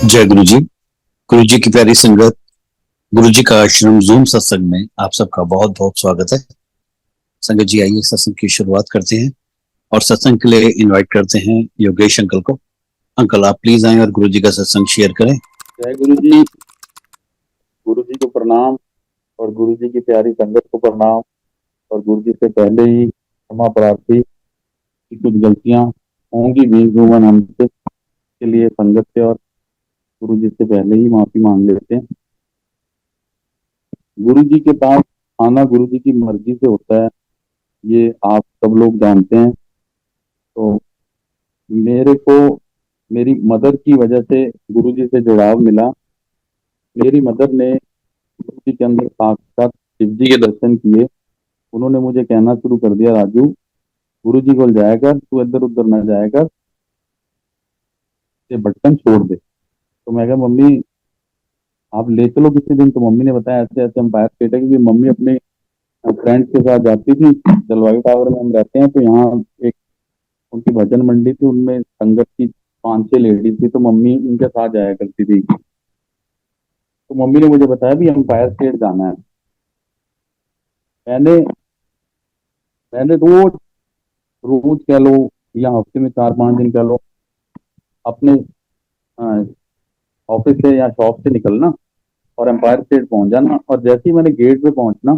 जय गुरु जी की प्यारी संगत। गुरु जी का आश्रम जूम सत्संग में आप सबका बहुत बहुत स्वागत है। संगत जी आइए सत्संग की शुरुआत करते हैं और सत्संग के लिए इनवाइट करते हैं योगेश अंकल को। अंकल आप प्लीज आए और गुरु जी का सत्संग शेयर करें। जय गुरु जी। गुरु जी को प्रणाम और गुरु जी की प्यारी संगत को प्रणाम। और गुरु जी से पहले ही क्षमा प्रार्थी कि कुछ गलतियां होंगी भी ह्यूमन हमसे, के लिए संगत से और गुरु जी से पहले ही माफी मांग लेते हैं। गुरु जी के पास आना गुरु जी की मर्जी से होता है, ये आप सब लोग जानते हैं। तो मेरे को मेरी मदर की वजह से गुरु जी से जुड़ाव मिला। मेरी मदर ने गुरु जी के अंदर साक्षात शिव जी के दर्शन किए। उन्होंने मुझे कहना शुरू कर दिया, राजू गुरु जी को जाया कर, तू इधर उधर ना जाया कर, ये भटकन छोड़ दे। तो मैं कहा मम्मी आप ले चलो किसी दिन। तो मम्मी ने बताया ऐसे ऐसे एम्पायर स्टेट है, क्योंकि मम्मी अपने फ्रेंड्स के साथ जाती थी। जलवायु टावर में हम रहते हैं, तो यहाँ एक उनकी भजन मंडली थी, उनमें संगत की 5-6 लेडीज थी, तो मम्मी उनके साथ जाया करती थी। तो मम्मी ने मुझे बताया भी एम्पायर स्टेट जाना है। मैंने मैंने रोज रोज कह लो या हफ्ते में 4-5 दिन कह लो, अपने ऑफिस से या शॉप से निकलना और एम्पायर स्टेट पहुंच जाना। और जैसे ही मैंने गेट पे पहुंचना,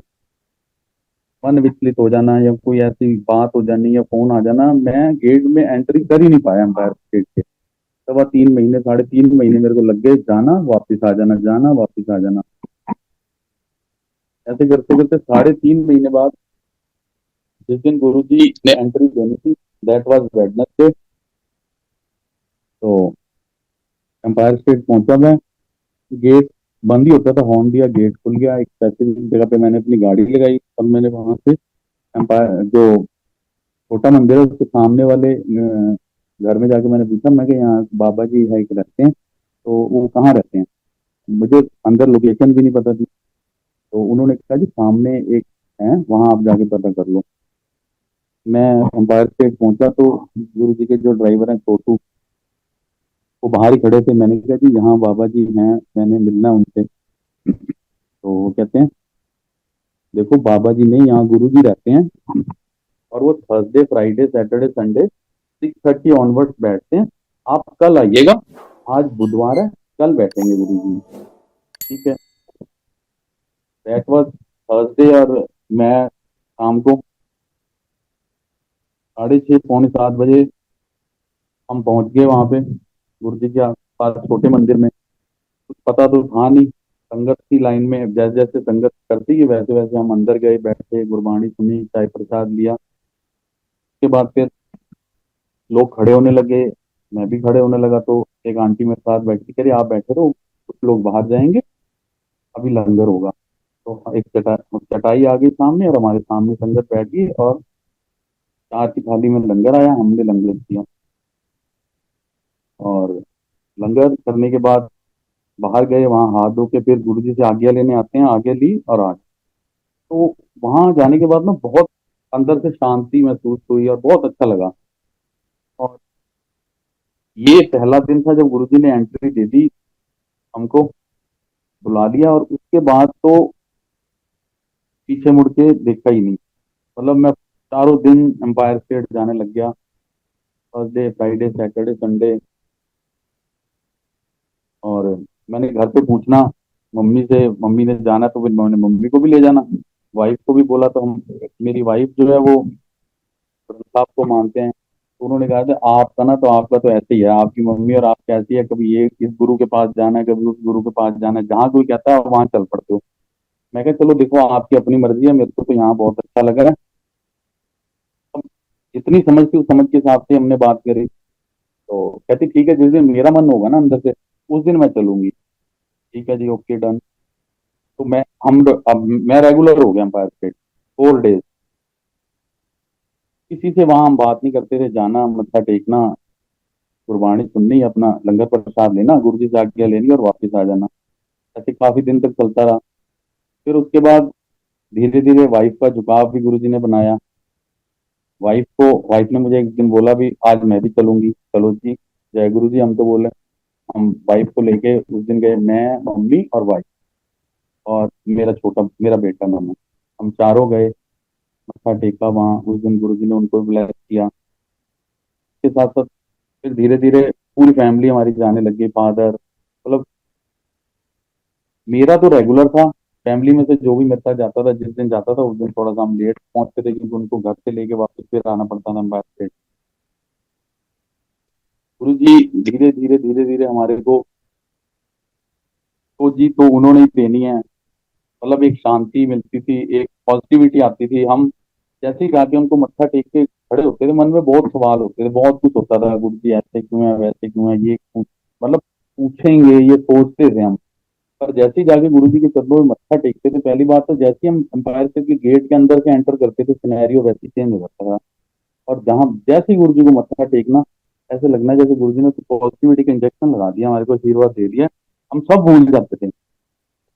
मन विचलित हो जाना या कोई ऐसी बात हो जानी या फोन आ जाना, मैं गेट में एंट्री कर ही नहीं पाया एम्पायर स्टेट के। 3.25 महीने 3.5 महीने मेरे को लग गए, जाना वापिस आ जाना, जाना वापिस आ जाना। ऐसे करते करते 3.5 महीने बाद जिस दिन गुरु जी ने एंट्री देनी थी, दैट वाज वेडनेसडे। तो एम्पायर स्टेट पहुंचा मैं, गेट बंद ही होता था, हॉर्न दिया, गेट खुल गया। एक स्पेसिफिक जगह पे मैंने अपनी गाड़ी लगाई और मैंने वहां से एम्पायर जो छोटा मंदिर है उसके सामने वाले घर में जाके मैंने पूछा, मैं कि यहाँ बाबा जी है कि रहते हैं, तो वो कहाँ रहते हैं। मुझे अंदर लोकेशन भी नहीं पता थी। तो उन्होंने कहा जी सामने एक है, वहां आप जाके पता कर लो। मैं एम्पायर स्टेट पहुंचा तो गुरु जी के जो ड्राइवर हैं छोटू, वो बाहर ही खड़े थे। मैंने कहा जी यहाँ बाबा जी हैं, मैंने मिलना है उनसे। तो वो कहते हैं देखो बाबा जी नहीं, यहाँ गुरु जी रहते हैं और वो Thursday Friday Saturday Sunday 6:30 onwards बैठते हैं। आप कल आइएगा, आज बुधवार है, कल बैठेंगे गुरु जी। ठीक है, दैट वाज थर्सडे। और मैं शाम को 6:30 पौने 7 बजे हम पहुंच गए वहां पे गुरु जी के पास छोटे मंदिर में। कुछ पता तो था नहीं, संगत की लाइन में जैसे जैसे संगत करती है वैसे वैसे हम अंदर गए, बैठे, गुरबाणी सुनी, चाय प्रसाद लिया। उसके बाद फिर लोग खड़े होने लगे, मैं भी खड़े होने लगा। तो एक आंटी मेरे साथ बैठी, कह रही आप बैठे रहो, कुछ लोग बाहर जाएंगे, अभी लंगर होगा। तो एक चटाई आ गई सामने और हमारे सामने संगत बैठ गई और 4 की थाली में लंगर आया, हमने लंगर किया। और लंगर करने के बाद बाहर गए, वहां हाथ धो के फिर गुरु जी से आज्ञा लेने आते हैं, आज्ञा ली और आ गए। तो वहां जाने के बाद ना बहुत अंदर से शांति महसूस हुई और बहुत अच्छा लगा। और ये पहला दिन था जब गुरु जी ने एंट्री दे दी, हमको बुला लिया और उसके बाद तो पीछे मुड़ के देखा ही नहीं। मतलब मैं चारों दिन एम्पायर स्टेट जाने लग गया, थर्सडे फ्राइडे सैटरडे संडे। और मैंने घर पे पूछना मम्मी से, मम्मी ने जाना तो फिर मैंने मम्मी को भी ले जाना, वाइफ को भी बोला। तो हम, मेरी वाइफ जो है वो साहब को मानते हैं, तो उन्होंने कहा था आपका ना, तो आपका तो ऐसे ही है, आपकी मम्मी और आप कैसी है, कभी ये इस गुरु के पास जाना है, कभी उस गुरु के पास जाना है, जहाँ कोई कहता है वहां चल पड़ते हो। मैं कहा चलो देखो आपकी अपनी मर्जी है, मेरे को तो यहाँ बहुत अच्छा लग रहा है। अब जितनी समझ थी उस समझ के हिसाब से हमने बात करी। तो कहती ठीक है, जिस दिन मेरा मन होगा ना अंदर से, उस दिन मैं चलूंगी। ठीक है जी, ओके डन। तो अब मैं रेगुलर हो गया एम्पायर स्टेट 4 डेज। किसी से वहां हम बात नहीं करते थे, जाना मत्था टेकना, गुरबाणी सुननी, अपना लंगर प्रसाद लेना, गुरु जी से आज्ञा लेनी और वापस आ जाना। ऐसे काफी दिन तक चलता रहा। फिर उसके बाद धीरे धीरे वाइफ का झुकाव भी गुरु जी ने बनाया। वाइफ ने मुझे एक दिन बोला भी आज मैं भी चलूंगी, चलो जी, जय गुरु जी हम तो बोले। हम वाइफ को लेके उस दिन गए, मैं, मम्मी और वाइफ और मेरा बेटा नाना, हम चारों गए, मत्था टेका वहाँ। उस दिन गुरुजी ने उनको ब्लेस किया। उसके साथ साथ फिर धीरे धीरे पूरी फैमिली हमारी जाने लगी, फादर, मतलब मेरा तो रेगुलर था। फैमिली में से जो भी मेरे साथ जाता था, जिस दिन जाता था उस दिन थोड़ा सा हम लेट पहुंचते थे, क्योंकि उनको घर से लेके वापस फिर आना पड़ता था बाइक से। गुरु जी धीरे धीरे हमारे को तो जी तो उन्होंने ही देनी है। मतलब एक शांति मिलती थी, एक पॉजिटिविटी आती थी। हम जैसे ही जाके उनको मत्था टेक के खड़े होते थे, मन में बहुत सवाल होते थे, बहुत कुछ होता था, गुरु जी ऐसे क्यों है, वैसे क्यों है, मतलब पूछेंगे, ये सोचते थे हम। पर जैसे ही जाके गुरु जी के चरणों में मत्था टेकते थे, पहली बात तो जैसे ही हम एम्पायर स्टेट के गेट के अंदर से एंटर करते थे, सिनेरियो वैसे चेंज हो जाता था। और जहां जैसे ही गुरु जी को मत्था टेकना, ऐसे लगना जैसे गुरु जी ने पॉजिटिविटी का इंजेक्शन लगा दिया, हमारे को आशीर्वाद दे दिया। हम सब भूल जाते थे।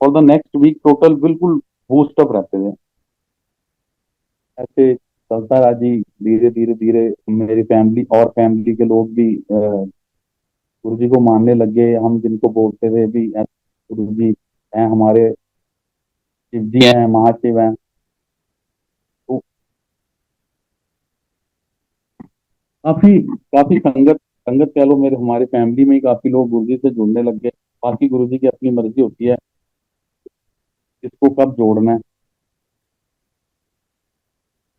For the next week total बिल्कुल बूस्ट अप रहते थे। ऐसे चलता रहा जी। धीरे धीरे मेरी फैमिली और फैमिली के लोग भी गुरु जी को मानने लग गए। हम जिनको बोलते थे भी गुरु जी हैं हमारे, शिव जी हैं, महाशिव हैं। तो काफी काफी संगत संगत कह लो, मेरे हमारे फैमिली में ही काफी लोग गुरु जी से जुड़ने लग गए। बाकी गुरु जी की अपनी मर्जी होती है किसको कब जोड़ना है।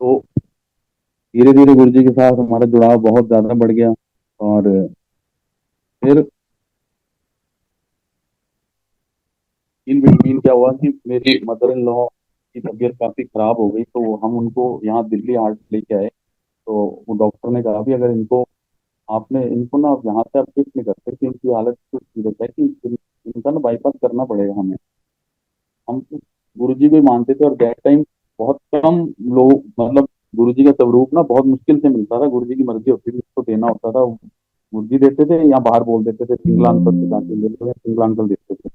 तो धीरे धीरे गुरु जी के साथ हमारा जुड़ाव बहुत ज्यादा बढ़ गया। और फिर इन बिटवीन क्या हुआ कि मेरी मदर इन लॉ की तबीयत काफी खराब हो गई, तो हम उनको यहाँ दिल्ली हार्ट लेके आए। तो वो डॉक्टर ने कहा भी अगर इनको ना आप यहाँ से आप शिफ्ट नहीं करते, कि इनकी हालत तो सीरियस है कि इनका ना बाईपास करना पड़ेगा हमें। हम तो गुरु जी को ही मानते थे, और दैट टाइम बहुत कम लोग, मतलब गुरु जी का स्वरूप ना बहुत मुश्किल से मिलता था। गुरु जी की मर्जी होती थी, उसको देना होता था। गुरु जी देते थे या बाहर बोल देते थे सिंगला अंकल से जाके ले लो, या सिंगला अंकल देते थे।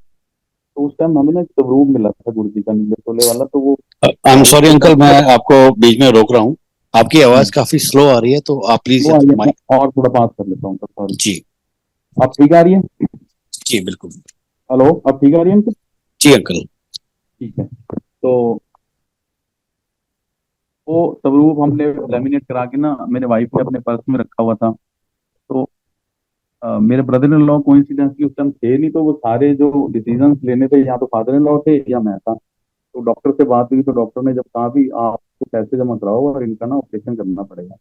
तो उस टाइम हमें ना एक स्वरूप मिला था गुरु जी का, नीले तोले वाला, तो वो आई एम हमारे सॉरी को अंकल, मैं बहुत। आपको बीच में रोक रहा हूँ। आपकी आवाज हम्म, काफी स्लो आ रही है, तो आप प्लीज वो आइए मैं माइक। और थोड़ा पास कर लेता हूँ, सॉरी। जी। अब ठीक आ रही है? जी बिल्कुल। हेलो, अब ठीक आ रही है अंकल? जी अंकल। ठीक है। तो वो स्वरूप हमने लेमिनेट करा के ना मेरे वाइफ ने अपने पर्स में रखा हुआ था। तो मेरे ब्रदर इन लॉ कोइंसिडेंसली उस टाइम थे नहीं, तो वो सारे जो डिसीजंस लेने थे, या तो फादर इन लॉ थे या मैं था। तो डॉक्टर से बात हुई, तो डॉक्टर ने जब कहा भी आपको पैसे जमा कराओ और इनका ना ऑपरेशन करना पड़ेगा,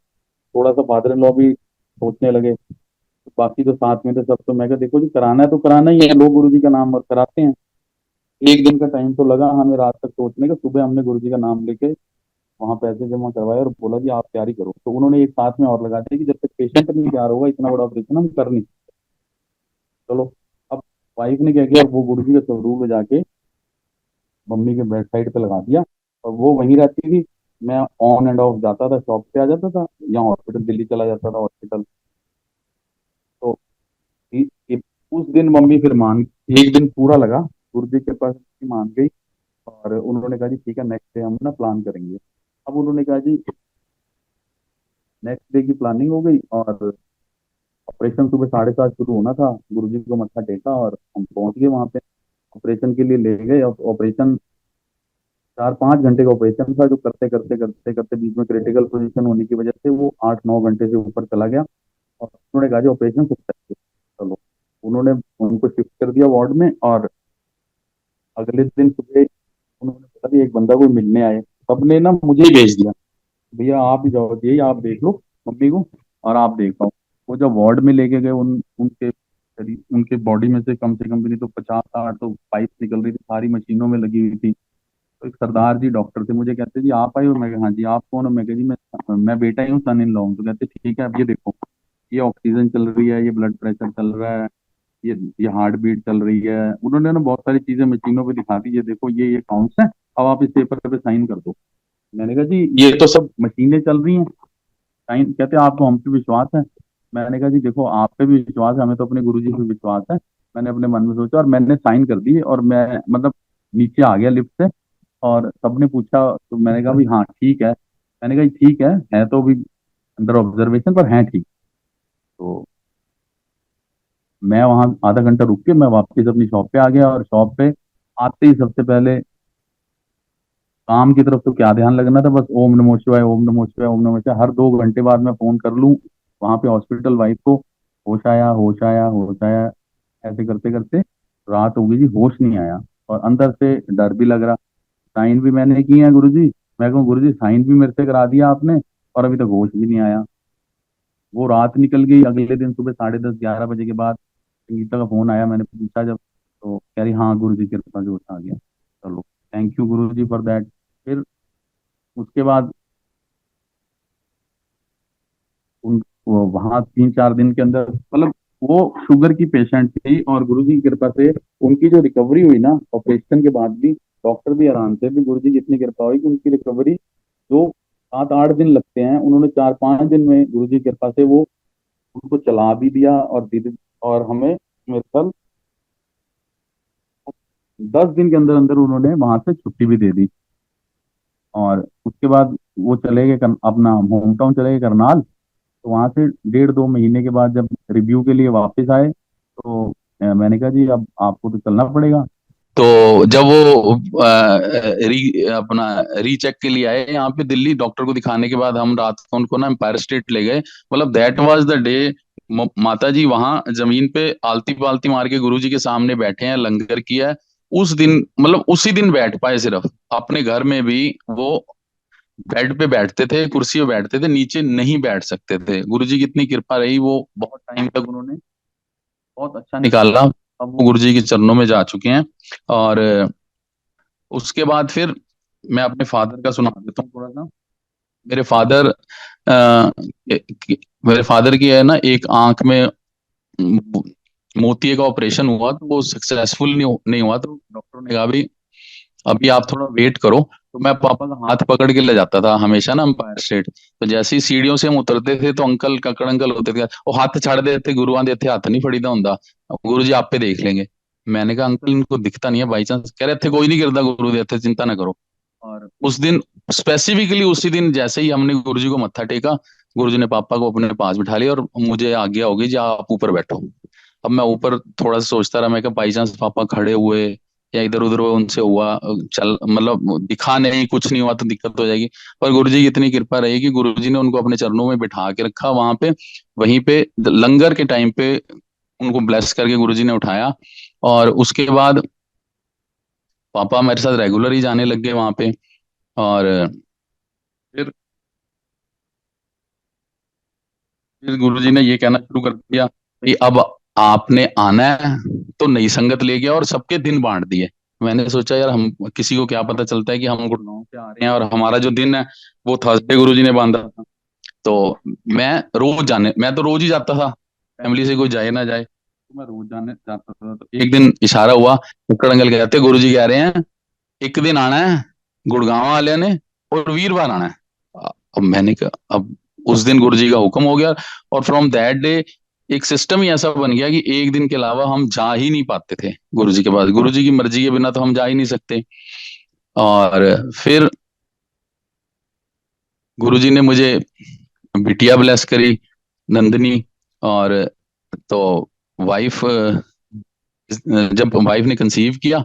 थोड़ा सा फादर इन लॉ भी सोचने लगे। तो बाकी जो साथ में थे सब, तो मैं कहा देखो जी, कराना है तो कराना ही है, लोग गुरु जी का नाम और कराते हैं। एक दिन का टाइम तो लगा हमें रात तक सोचने का। सुबह हमने गुरु जी का नाम लेके वहां पैसे जमा करवाए और बोला जी आप तैयारी करो। तो उन्होंने एक साथ में और लगा दिया कि जब तक पेशेंट नहीं तैयार होगा इतना बड़ा ऑपरेशन हम कर नहीं सकते। चलो। अब वाइफ ने क्या किया, वो गुरु जी के स्वरूप में जाके मम्मी के बेड साइड पे लगा दिया। और वो वहीं रहती थी। मैं ऑन एंड ऑफ जाता था, शॉप पे आ जाता था, या हॉस्पिटल दिल्ली चला जाता था हॉस्पिटल। तो इ- इ- उस दिन मम्मी फिर मान, एक दिन पूरा लगा, गुरु जी के पास मान गई। और उन्होंने कहा जी ठीक है, नेक्स्ट डे हम ना प्लान करेंगे। अब उन्होंने कहा जी, नेक्स्ट डे की प्लानिंग हो गई, और ऑपरेशन सुबह 7:30 शुरू होना था। गुरुजी को मत्था टेका और हम पहुंच गए वहां पे। ऑपरेशन के लिए ले गए। अब ऑपरेशन 4-5 घंटे का ऑपरेशन था, जो करते करते करते करते बीच में क्रिटिकल पोजीशन होने की वजह से वो 8-9 घंटे से ऊपर चला गया। और उन्होंने कहा जी ऑपरेशन सक्सेसफुल। चलो, उन्होंने उनको शिफ्ट कर दिया वार्ड में। और अगले दिन सुबह उन्होंने बोला कि एक बंदा कोई मिलने आए। सबने ना मुझे ही भेज दिया, भैया आप ही जाओ जी, आप देख लो मम्मी को और आप देख पाओ। वो जब वार्ड में लेके गए, उनके उनके बॉडी में से कम भी नहीं तो 50-60 तो पाइप निकल रही थी, सारी मशीनों में लगी हुई थी। तो एक सरदार जी डॉक्टर थे, मुझे कहते जी आप आए हो? मैं कहा, हाँ जी। आप कौन हो? मैं कहा जी मैं बेटा ही हूँ, सन इन लॉ हूँ। तो कहते ठीक है, अब ये देखो, ये ऑक्सीजन चल रही है, ये ब्लड प्रेशर चल रहा है, ये हार्ट बीट चल रही है। उन्होंने ना बहुत सारी चीजें मशीनों पे दिखा दी, ये देखो ये काउंट्स है, अब आप इस पेपर पे साइन कर दो। मैंने कहा जी ये तो सब मशीनें चल रही हैं, साइन। कहते आपको हम पे विश्वास है? मैंने कहा जी देखो, आप पे भी विश्वास है, हमें तो अपने गुरु जी पे विश्वास है। मैंने अपने मन में सोचा और मैंने साइन कर दी, और मैं मतलब नीचे आ गया लिफ्ट से। और सबने पूछा तो मैंने कहा भी हाँ ठीक है। मैंने कहा जी, ठीक है तो भी अंडर ऑब्जर्वेशन पर है ठीक। तो मैं वहां आधा घंटा रुक के मैं वापस अपनी शॉप पे आ गया, और शॉप पे आते ही सबसे पहले काम की तरफ तो क्या ध्यान लगना था, बस ओम नमो शिवाय, ओम नमो शिवाय, ओम नमो शिवाय। हर 2 घंटे बाद मैं फोन कर लूं वहां पे हॉस्पिटल वाइफ को, होश आया, होश आया, होश आया, ऐसे करते करते रात हो गई जी, होश नहीं आया। और अंदर से डर भी लग रहा। साइन भी मैंने किए हैं गुरुजी, मैं कहूँ गुरुजी साइन भी मेरे से करा दिया आपने, और अभी तक होश भी नहीं आया। वो रात निकल गई। अगले दिन सुबह 10:30 11 बजे के बाद संगीता का फोन आया, मैंने पूछा जब, तो कह रही हाँ गुरु जी के कृपा से होश आ गया। चलो, thank you Guru ji for that. फिर उसके बाद उन वहां 3 4 दिन के अंदर, मतलब वो शुगर की पेशेंट थी, और गुरु जी की कृपा से उनकी जो रिकवरी हुई ना ऑपरेशन के बाद भी, डॉक्टर भी हैरान थे भी गुरु जी की इतनी कृपा हुई कि उनकी रिकवरी जो 7 8 दिन लगते हैं, उन्होंने 4 5 दिन में गुरु जी की कृपा से वो उनको चला भी दिया, और धीरे, और हमें मेरे ख्याल 10 दिन के अंदर अंदर उन्होंने वहां से छुट्टी भी दे दी। और उसके बाद वो चले गए अपना होम टाउन चले गए करनाल। तो वहां से 1.5 2 महीने के बाद जब रिव्यू के लिए वापस आए, तो मैंने कहा जी अब आपको तो चलना पड़ेगा। तो जब वो अपना रीचेक के लिए आए यहाँ पे दिल्ली, डॉक्टर को दिखाने के बाद हम रात को उनको ना एम्पायर स्टेट ले गए। मतलब दैट वाज द डे माता जी वहां जमीन पे आलती पालती मार के गुरु जी के सामने बैठे हैं, लंगर किया है। उस दिन, मतलब उसी दिन बैठ पाए सिर्फ। अपने घर में भी वो बेड पे बैठते थे, कुर्सी पे बैठते थे, नीचे नहीं बैठ सकते थे। गुरु जी की इतनी कृपा रही, वो बहुत टाइम तक उन्होंने बहुत अच्छा निकाला। अब वो गुरु जी के चरणों में जा चुके हैं। और उसके बाद फिर मैं अपने फादर का सुना देता हूँ थोड़ा सा। मेरे फादर मेरे फादर की है ना एक आंख में मोतिये का ऑपरेशन हुआ, तो वो सक्सेसफुल नहीं हुआ। तो डॉक्टर ने कहा भी अभी आप थोड़ा वेट करो। तो मैं पापा का हाथ पकड़ के ले जाता था हमेशा ना एम्पायर स्टेट। तो जैसे ही सीढ़ियों से हम उतरते थे तो अंकल ककड़ अंकल होते थे, वो हाथ छाड़ देते, गुरुआं देते हाथ नहीं फड़ीदा हुंदा, गुरु जी आप पे देख लेंगे। मैंने कहा अंकल इनको दिखता नहीं है बाई चांस, कह रहे थे कोई नहीं करता गुरु देते, चिंता ना करो। और उस दिन स्पेसिफिकली उसी दिन जैसे ही हमने गुरु जी को मत्था टेका, गुरु जी ने पापा को अपने पास बिठा लिया और मुझे आज्ञा होगी जी आप ऊपर बैठो। अब मैं ऊपर थोड़ा सा सोचता रहा, मैं क्या बाई चांस पापा खड़े हुए या इधर उधर हुए, उनसे हुआ चल, मतलब दिखा नहीं, कुछ नहीं हुआ तो दिक्कत हो जाएगी। पर गुरुजी की इतनी कृपा रही कि गुरुजी ने उनको अपने चरणों में बिठा के रखा वहां पे। वहीं पे लंगर के टाइम पे उनको ब्लेस करके गुरुजी ने उठाया। और उसके बाद पापा मेरे साथ रेगुलर ही जाने लग गए वहां पे। और फिर फिर गुरुजी ने ये कहना शुरू कर दिया कि अब आपने आना है, तो नई संगत ले गया और सबके दिन बांट दिए। मैंने सोचा यार हम किसी को क्या पता चलता है कि हम गुड़गांव से आ रहे हैं और हमारा जो दिन है वो थर्सडे गुरुजी ने बांधा था। तो मैं तो रोज ही जाता था, फैमिली से कोई जाए ना जाए, तो मैं रोज जाने जाता था। तो एक दिन इशारा हुआ, कुकड़ अंकल कहते गुरुजी कह रहे हैं एक दिन आना है गुड़गांव वाले ने, और वीरवार आना है। अब मैंने कहा अब उस दिन गुरु जी का हुक्म हो गया। और फ्रॉम दैट डे एक सिस्टम ही ऐसा बन गया कि एक दिन के अलावा हम जा ही नहीं पाते थे गुरु जी के पास। गुरु जी की मर्जी के बिना तो हम जा ही नहीं सकते। और फिर गुरु जी ने मुझे बिटिया ब्लेस करी, नंदनी। और तो वाइफ, जब वाइफ ने कंसीव किया,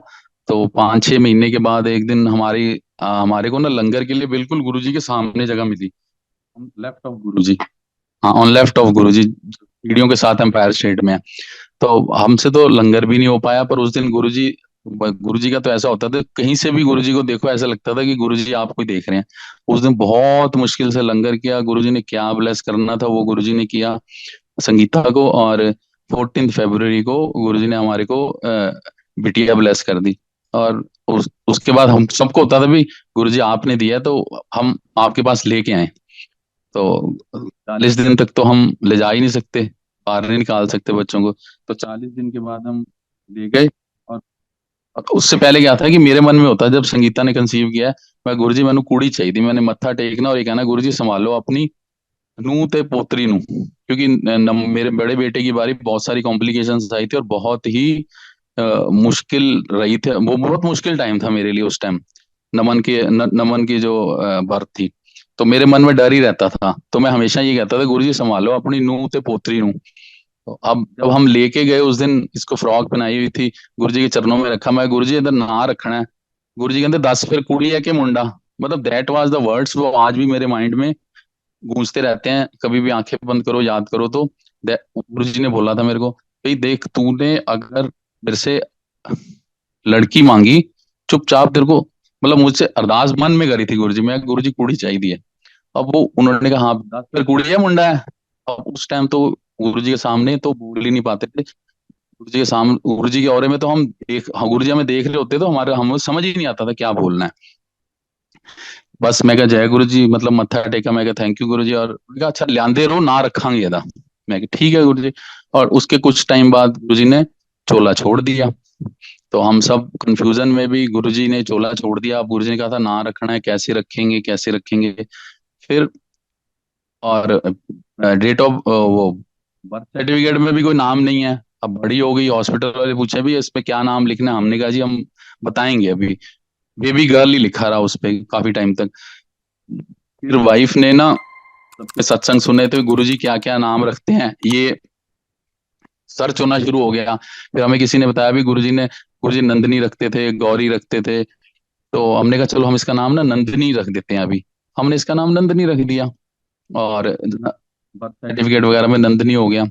तो 5 6 महीने के बाद एक दिन हमारे को ना लंगर के लिए बिल्कुल गुरुजी के सामने जगह मिली, ऑन लेफ्ट ऑफ गुरुजी। हाँ, ऑन लेफ्ट ऑफ गुरुजी, सीढ़ियों के साथ एम्पायर स्टेट में है। तो हमसे तो लंगर भी नहीं हो पाया, पर उस दिन गुरुजी का तो ऐसा होता था कहीं से भी गुरुजी को देखो ऐसा लगता था कि गुरुजी आपको ही देख रहे हैं। उस दिन बहुत मुश्किल से लंगर किया, गुरुजी ने क्या ब्लेस करना था वो गुरुजी ने किया संगीता को। और 14 फरवरी को गुरुजी ने हमारे को बिटिया ब्लेस कर दी। और उसके बाद हम सबको होता था भी गुरुजी आपने दिया तो हम आपके पास लेके आए। तो 40 दिन तक तो हम ले जा ही नहीं सकते, बाहर नहीं निकाल सकते बच्चों को। तो 40 दिन के बाद हम ले गए। और उससे पहले क्या था कि मेरे मन में होता जब संगीता ने कंसीव किया है, मैं गुरुजी मैंने कुड़ी चाहिए थी, मैंने मत्था टेकना और ये कहना गुरुजी संभालो अपनी नूं ते पोतरी नू। क्योंकि मेरे बड़े बेटे की बारी बहुत सारी कॉम्प्लिकेशंस आई थी और बहुत ही मुश्किल रही थी, वो बहुत मुश्किल टाइम था मेरे लिए उस टाइम। नमन की जो बर्थ थी, तो मेरे मन में डर ही रहता था। तो मैं हमेशा ये कहता था गुरु जी संभालो अपनी नूं ते पोतरी नू। तो अब जब हम लेके गए उस दिन, इसको फ्रॉक पहनाई हुई थी, गुरुजी के चरणों में रखा, मैं गुरुजी इधर ना रखना है, गुरुजी कहते 10 फिर कुड़ी है कि मुंडा, मतलब दैट वाज द वर्ड्स, वो आज भी मेरे माइंड में गूंजते रहते हैं, कभी भी आंखें बंद करो याद करो तो। गुरुजी ने बोला था मेरे को, भाई देख तूने अगर मेरे से लड़की मांगी, चुपचाप तेरे को, मतलब मुझसे अरदास मन में करी थी गुरुजी, मैं गुरुजी कुड़ी चाहिए है। अब वो उन्होंने कहा हाँ 10 फिर कुड़ी है मुंडा है। अब उस टाइम तो गुरुजी के सामने तो बोल ही नहीं पाते थे, गुरुजी के सामने, गुरुजी के औरे में तो हम देख, हाँ, गुरुजी हमें देख रहे होते तो हमारे, हम समझ ही नहीं आता था क्या बोलना है। बस मैं कहा जय गुरु जी, मतलब मत्था टेका, मैं कहा थैंक यू गुरु जी, और उन्होंने कहा अच्छा लियांदे रहो ना रखांगे ਇਹਦਾ। मैं कहा ठीक है गुरु जी। और उसके कुछ टाइम बाद गुरु जी ने चोला छोड़ दिया। तो हम सब कंफ्यूजन में भी, गुरु जी ने चोला छोड़ दिया, अब गुरु जी ने कहा था ना रखना है, कैसे रखेंगे कैसे रखेंगे। फिर और डेट ऑफ वो बर्थ सर्टिफिकेट में भी कोई नाम नहीं है। अब बड़ी हो गई, हॉस्पिटल वाले पूछे भी इस पे क्या नाम लिखना है, हमने कहा जी हम बताएंगे अभी, बेबी गर्ल ही लिखा रहा उस पे काफी टाइम तक। फिर वाइफ ने ना सबके सत्संग सुने थे, गुरुजी क्या क्या नाम रखते हैं, ये सर्च होना शुरू हो गया। फिर हमें किसी ने बताया भी, गुरुजी नंदनी रखते थे, गौरी रखते थे। तो हमने कहा चलो हम इसका नाम ना नंदनी रख देते हैं अभी। हमने इसका नाम नंदनी रख दिया, और बर्थ सर्टिफिकेट वगैरह में नंदनी हो गया।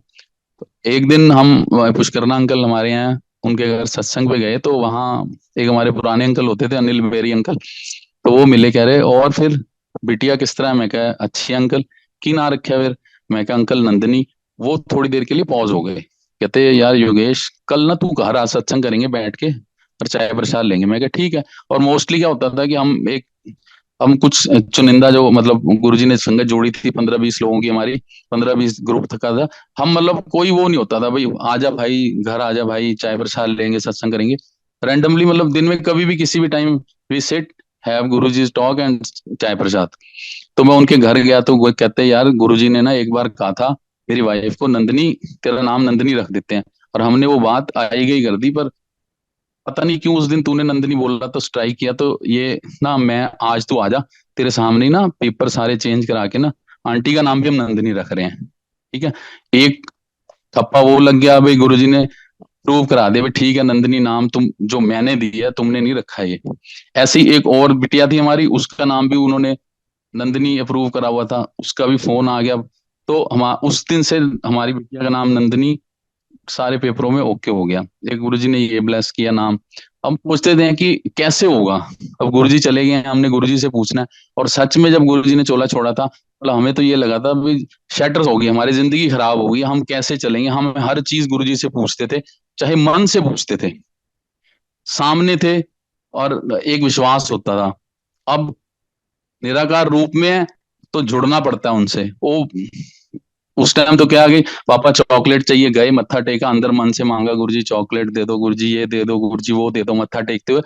एक दिन हम पुष्करना अंकल हमारे यहाँ, उनके घर सत्संग पे गए, तो वहाँ एक हमारे पुराने अंकल होते थे, अनिल बेरी अंकल, तो वो मिले, कह रहे और फिर बिटिया किस तरह है? मैं कहा अच्छी है अंकल, की ना रखा फिर? मैं कहा अंकल नंदनी। वो थोड़ी देर के लिए पॉज हो गए, कहते यार योगेश कल ना तू घर आ, सत्संग करेंगे बैठ के और चाय प्रसाद लेंगे। मैं कहा ठीक है। और मोस्टली क्या होता था कि हम कुछ चुनिंदा, जो मतलब गुरुजी ने संगत जोड़ी थी 15-20 लोगों की, हमारी 15-20 ग्रुप था। हम मतलब कोई वो नहीं होता था भाई आजा भाई घर आजा भाई चाय प्रसाद लेंगे सत्संग करेंगे, रैंडमली, मतलब दिन में कभी भी किसी भी time we sit, have Guruji talk and chai prasad. तो मैं उनके घर गया तो वो कहते यार गुरुजी ने ना एक बार कहा था मेरी वाइफ को, नंदनी, तेरा नाम नंदनी रख देते हैं। और हमने वो बात आई गई कर दी, पर पता नहीं क्यों उस दिन तूने नंदनी बोला तो स्ट्राइक किया, तो ये ना मैं आज तू आजा, तेरे सामने ही ना पेपर सारे चेंज करा के ना आंटी का नाम भी हम नंदनी रख रहे हैं, ठीक है। एक थप्पा वो लग गया भाई, गुरुजी ने प्रूव करा दे भाई ठीक है नंदनी नाम तुम जो मैंने दिया है, तुमने नहीं रखा है ये। ऐसी एक और बिटिया थी हमारी, उसका नाम भी उन्होंने नंदनी अप्रूव करा हुआ था, उसका भी फोन आ गया। तो हम उस दिन से हमारी बिटिया का नाम नंदनी सारे पेपरों में ओके हो गया। एक गुरुजी ने ये ब्लेस किया नाम। हम पूछते थे कि कैसे होगा, अब गुरुजी चले गए हैं, हमने गुरुजी से पूछना है। और सच में जब गुरुजी ने चोला छोड़ा था, मतलब हमें तो ये लगा था भाई शटर हो गई, हमारी जिंदगी खराब हो गई, हम कैसे चलेंगे। हम हर चीज गुरुजी से पूछते थे, चाहे मन से पूछते थे, सामने थे, और एक विश्वास होता था। अब निराकार रूप में है तो जुड़ना पड़ता है उनसे। वो उस टाइम तो क्या आ गई, पापा चॉकलेट चाहिए, गए मत्था टेका, अंदर मन से मांगा गुरुजी चॉकलेट दे दो, गुरुजी ये दे दो, गुरुजी वो दे दो, मत्था टेकते हुए।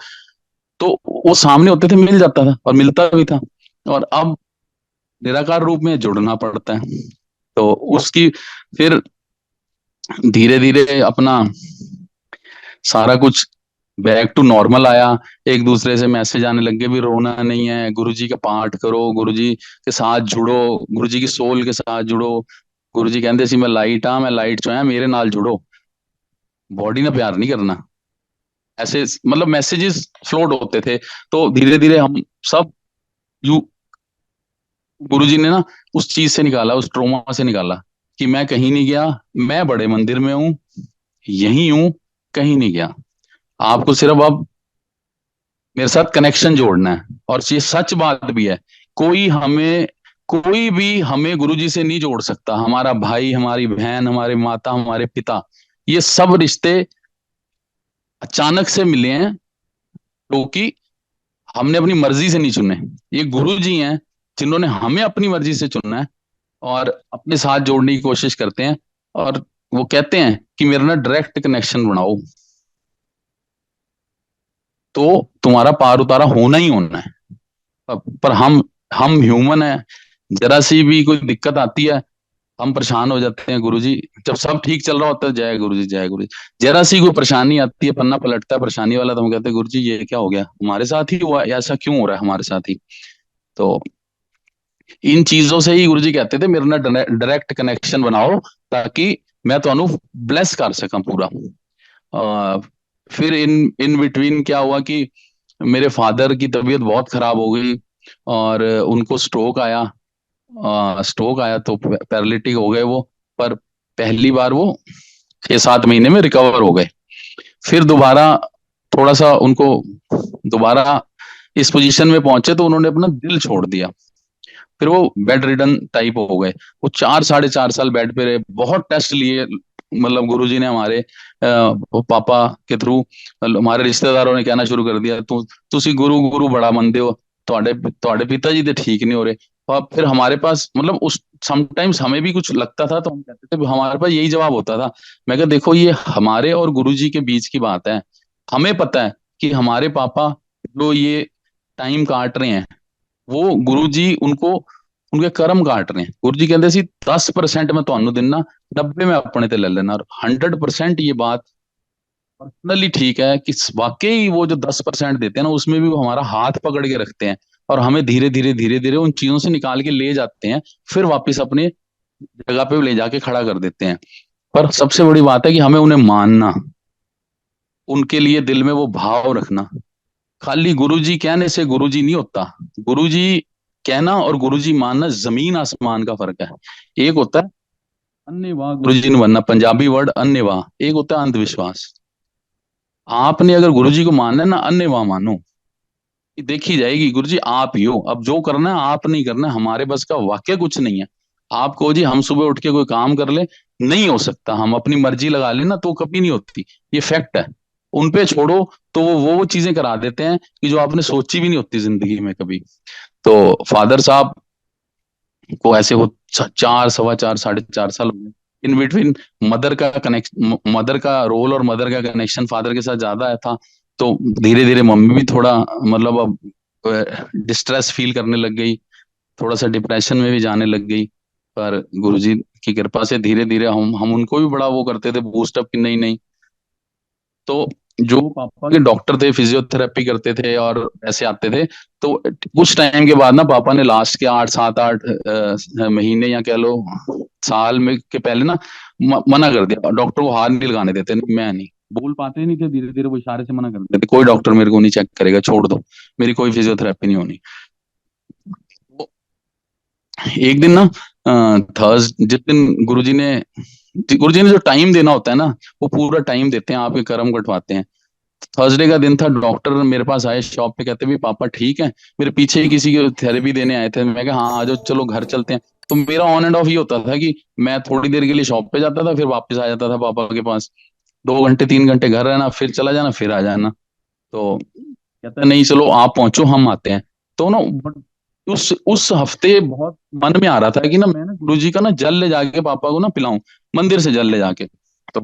तो वो सामने होते थे, मिल जाता था और मिलता भी था। और अब निराकार रूप में जुड़ना पड़ता है, तो उसकी फिर धीरे धीरे अपना सारा कुछ बैक टू नॉर्मल आया। एक दूसरे से मैसेज आने लगे भी रोना नहीं है, गुरुजी का पाठ करो, गुरुजी के साथ जुड़ो, गुरुजी की सोल के साथ जुड़ो। गुरुजी कहते सी मैं लाइट हाँ, मैं लाइट चो है, मेरे नाल जुड़ो, बॉडी ने प्यार नहीं करना। ऐसे मतलब मैसेजेस फ्लोट होते थे। तो धीरे धीरे हम सब यू गुरुजी ने ना उस चीज से निकाला, उस ट्रोमा से निकाला कि मैं कहीं नहीं गया, मैं बड़े मंदिर में हूँ, यही हूँ, कहीं नहीं गया। आपको सिर्फ अब मेरे साथ कनेक्शन जोड़ना है। और ये सच बात भी है, कोई भी हमें गुरुजी से नहीं जोड़ सकता। हमारा भाई, हमारी बहन, हमारे माता, हमारे पिता, ये सब रिश्ते अचानक से मिले हैं, क्योंकि हमने अपनी मर्जी से नहीं चुने। ये गुरु जी हैं जिन्होंने हमें अपनी मर्जी से चुना है और अपने साथ जोड़ने की कोशिश करते हैं। और वो कहते हैं कि मेरा ना डायरेक्ट कनेक्शन बनाओ, तो तुम्हारा पार उतारा होना ही होना है। पर हम ह्यूमन है, जरा सी भी कोई दिक्कत आती है हम परेशान हो जाते हैं। गुरुजी जब सब ठीक चल रहा होता है, जय गुरु जी जय गुरु जी, जरा सी कोई परेशानी आती है, पन्ना पलटता है परेशानी वाला, तो हम कहते हैं गुरु जी ये क्या हो गया, हमारे साथ ही हुआ, ऐसा क्यों हो रहा है हमारे साथ ही। तो इन चीजों से ही गुरु जी कहते थे मेरे ना डायरेक्ट कनेक्शन बनाओ, ताकि मैं ਤੁਹਾਨੂੰ ब्लेस कर सका पूरा। फिर इन इन बिटवीन क्या हुआ कि मेरे फादर की तबीयत बहुत खराब हो गई और उनको स्ट्रोक आया तो पैरालिटिक हो गए वो। पर पहली बार वो 6-7 महीने में रिकवर हो गए। फिर दोबारा थोड़ा सा उनको दोबारा इस पोजीशन में पहुंचे तो उन्होंने अपना दिल छोड़ दिया। फिर वो बेड रिडन टाइप हो गए। वो 4-4.5 साल बेड पे रहे, बहुत टेस्ट लिए। मतलब गुरुजी ने हमारे वो पापा के थ्रू हमारे रिश्तेदारों ने कहना शुरू कर दिया, तुसी गुरु गुरु बड़ा मनते हो, ਤੁਹਾਡੇ ਤੁਹਾਡੇ पिताजी तो ठीक नहीं हो रहे। और फिर हमारे पास मतलब उस समटाइम्स हमें भी कुछ लगता था तो हम कहते थे, हमारे पास यही जवाब होता था। मैं कहा देखो ये हमारे और गुरुजी के बीच की बात है। हमें पता है कि हमारे पापा जो ये टाइम काट रहे हैं वो गुरुजी उनको उनके कर्म काट रहे हैं। गुरु जी कहते सी 10% मैं ਤੁਹਾਨੂੰ ਦਿੰਨਾ, 90 मैं अपने ते ले लेना। और 100% ये बात पर्सनली ठीक है कि वाकई वो जो 10% देते हैं ना उसमें भी वो हमारा हाथ पकड़ के रखते हैं और हमें धीरे धीरे उन चीजों से निकाल के ले जाते हैं, फिर वापस अपने जगह पे ले जाके खड़ा कर देते हैं। पर सबसे बड़ी बात है कि हमें उन्हें मानना, उनके लिए दिल में वो भाव रखना। खाली गुरुजी कहने से गुरुजी नहीं होता। गुरुजी कहना और गुरुजी मानना जमीन आसमान का फर्क है। एक होता है अन्यवाह गुरुजी ने बनना, पंजाबी वर्ड अन्यवाह। एक होता है अंधविश्वास। आपने अगर गुरुजी को मानना है ना, अन्यवाह मानो कि देखी जाएगी, गुरुजी आप ही हो, अब जो करना है आप नहीं करना है, हमारे बस का वाक्य कुछ नहीं है। आप कहो जी हम सुबह उठ के कोई काम कर ले, नहीं हो सकता। हम अपनी मर्जी लगा लेना तो कभी नहीं होती, ये फैक्ट है। उन पे छोड़ो तो वो चीजें करा देते हैं कि जो आपने सोची भी नहीं होती जिंदगी में कभी। तो फादर साहब को ऐसे हो 4, 4.25, 4.5 साल हो गए। इन बिटवीन मदर का रोल और मदर का कनेक्शन फादर के साथ ज्यादा था। तो धीरे धीरे मम्मी भी थोड़ा मतलब अब डिस्ट्रेस फील करने लग गई, थोड़ा सा डिप्रेशन में भी जाने लग गई। पर गुरुजी की कृपा से धीरे धीरे हम उनको भी बड़ा वो करते थे बूस्ट अप कि नहीं नहीं। तो जो पापा के डॉक्टर थे फिजियोथेरेपी करते थे और ऐसे आते थे। तो कुछ टाइम के बाद ना पापा ने लास्ट के 8, 7, 8 महीने या कह लो साल में के पहले ना मना कर दिया। डॉक्टर को हाथ नहीं लगाने देते, नहीं मैं नहीं बोल पाते नहीं थे, धीरे धीरे वो इशारे से मना कर देते, कोई डॉक्टर मेरे को नहीं चेक करेगा, छोड़ दो, मेरी कोई फिजियोथेरेपी नहीं होनी। तो एक दिन ना थर्स जिस दिन गुरुजी ने जो टाइम देना होता है ना वो पूरा टाइम देते हैं, आपके कर्म कटवाते हैं। थर्सडे का दिन था, डॉक्टर मेरे पास आए शॉप पे, कहते भी पापा ठीक है। मेरे पीछे ही किसी की थेरेपी देने आए थे। मैं कहा हाँ आ जाओ, चलो घर चलते हैं। तो मेरा ऑन एंड ऑफ ये होता था कि मैं थोड़ी देर के लिए शॉप पे जाता था, फिर वापस आ जाता था पापा के पास। 2 घंटे 3 घंटे घर रहना, फिर चला जाना, फिर आ जाना। तो कहता नहीं चलो आप पहुंचो हम आते हैं। तो ना बट उस हफ्ते बहुत मन में आ रहा था कि ना मैं ना गुरुजी का ना जल ले जाके पापा को ना पिलाऊं, मंदिर से जल ले जाके। तो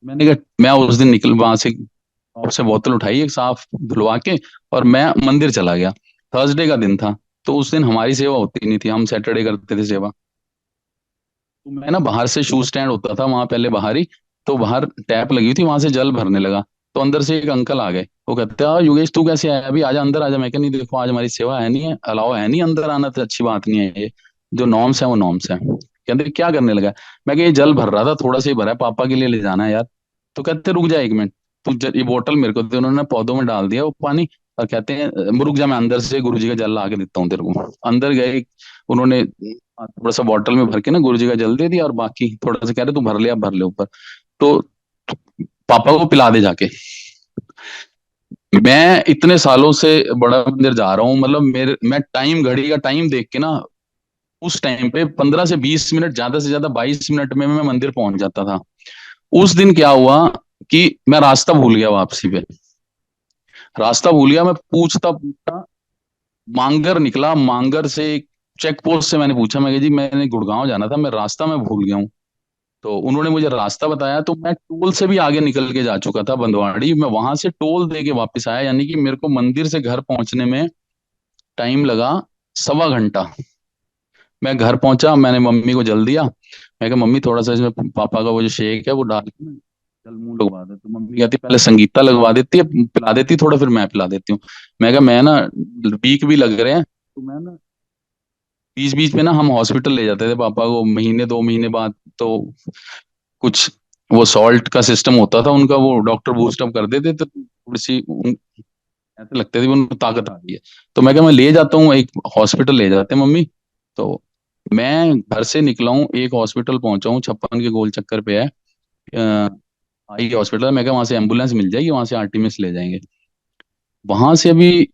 मैंने कहा मैं उस दिन निकल वहां से शॉप से बोतल उठाई एक साफ धुलवा के और मैं मंदिर चला गया। थर्सडे का दिन था तो उस दिन हमारी सेवा होती नहीं थी, हम सैटरडे करते थे सेवा। तो मैं ना बाहर से शू स्टैंड होता था वहां पहले बाहर ही, तो बाहर टैप लगी हुई थी, वहां से जल भरने लगा। तो अंदर से एक अंकल आ गए, वो कहते हैं योगेश तू कैसे आया, अभी आजा अंदर आजा। मैं कहा नहीं देखो आज हमारी सेवा है नहीं है, अलाउ है नहीं अंदर आना, तो अच्छी बात नहीं है, ये जो नॉर्म्स है वो नॉर्म्स है। कहते क्या करने लगा। मैं कहा ये जल भर रहा था, थोड़ा सा ही भरा है, पापा के लिए ले जाना है यार। तो कहते रुक जा 1 मिनट, ये बोतल मेरे को दे। उन्होंने पौधों में डाल दिया वो पानी और कहते हैं रुक जा मैं अंदर से गुरु जी का जल ला के देता हूँ तेरे को। अंदर गए, उन्होंने थोड़ा सा बॉटल में भर के ना गुरु जी का जल दे दिया और बाकी थोड़ा सा कह रहे तू भर ले, अब भर ले ऊपर। तो पापा को पिला दे जाके। मैं इतने सालों से बड़ा मंदिर जा रहा हूँ, मतलब मैं टाइम घड़ी का टाइम देख के ना उस टाइम पे 15 से 20 मिनट, ज्यादा से ज्यादा 22 मिनट में मैं मंदिर पहुंच जाता था। उस दिन क्या हुआ कि मैं रास्ता भूल गया, वापसी पे रास्ता भूल गया। मैं पूछता पूछता मांगर निकला, मांगर से चेक पोस्ट से मैंने पूछा, मैं कहा जी मैंने गुड़गांव जाना था, मैं रास्ता मैं भूल गया हूँ। तो उन्होंने मुझे रास्ता बताया, तो मैं टोल से भी आगे निकल के जा चुका था बंदवाड़ी। मैं वहां से टोल दे के वापस आया, यानी कि मेरे को मंदिर से घर पहुंचने में टाइम लगा 1.25 घंटा। मैं घर पहुंचा, मैंने मम्मी को जल दिया। मैं कहा मम्मी थोड़ा सा इसमें पापा का वो जो शेक है वो डाल के ना जल मुंह लगवा दे। तो मम्मी कहती पहले संगीता लगवा देती है, पिला देती थोड़ा, फिर मैं पिला देती हूँ। मैं कहा मैं ना वीक भी लग रहे हैं, तो मैं ना बीच बीच में ना हम हॉस्पिटल ले जाते थे पापा को, महीने 2 महीने बाद। तो कुछ वो सॉल्ट का सिस्टम होता था उनका, वो डॉक्टर बूस्ट अप कर देते तो थोड़ी सी ऐसे लगते थे उनको ताकत आ रही है। तो मैं क्या, मैं ले जाता हूँ एक हॉस्पिटल, ले जाते हैं मम्मी। तो मैं घर से निकला हूँ, एक हॉस्पिटल पहुंचा हूँ, 56 के गोल चक्कर पे है, आई हॉस्पिटल। मैं क्या, वहां से एम्बुलेंस मिल जाएगी, वहां से आरटीएमएस ले जाएंगे। वहां से अभी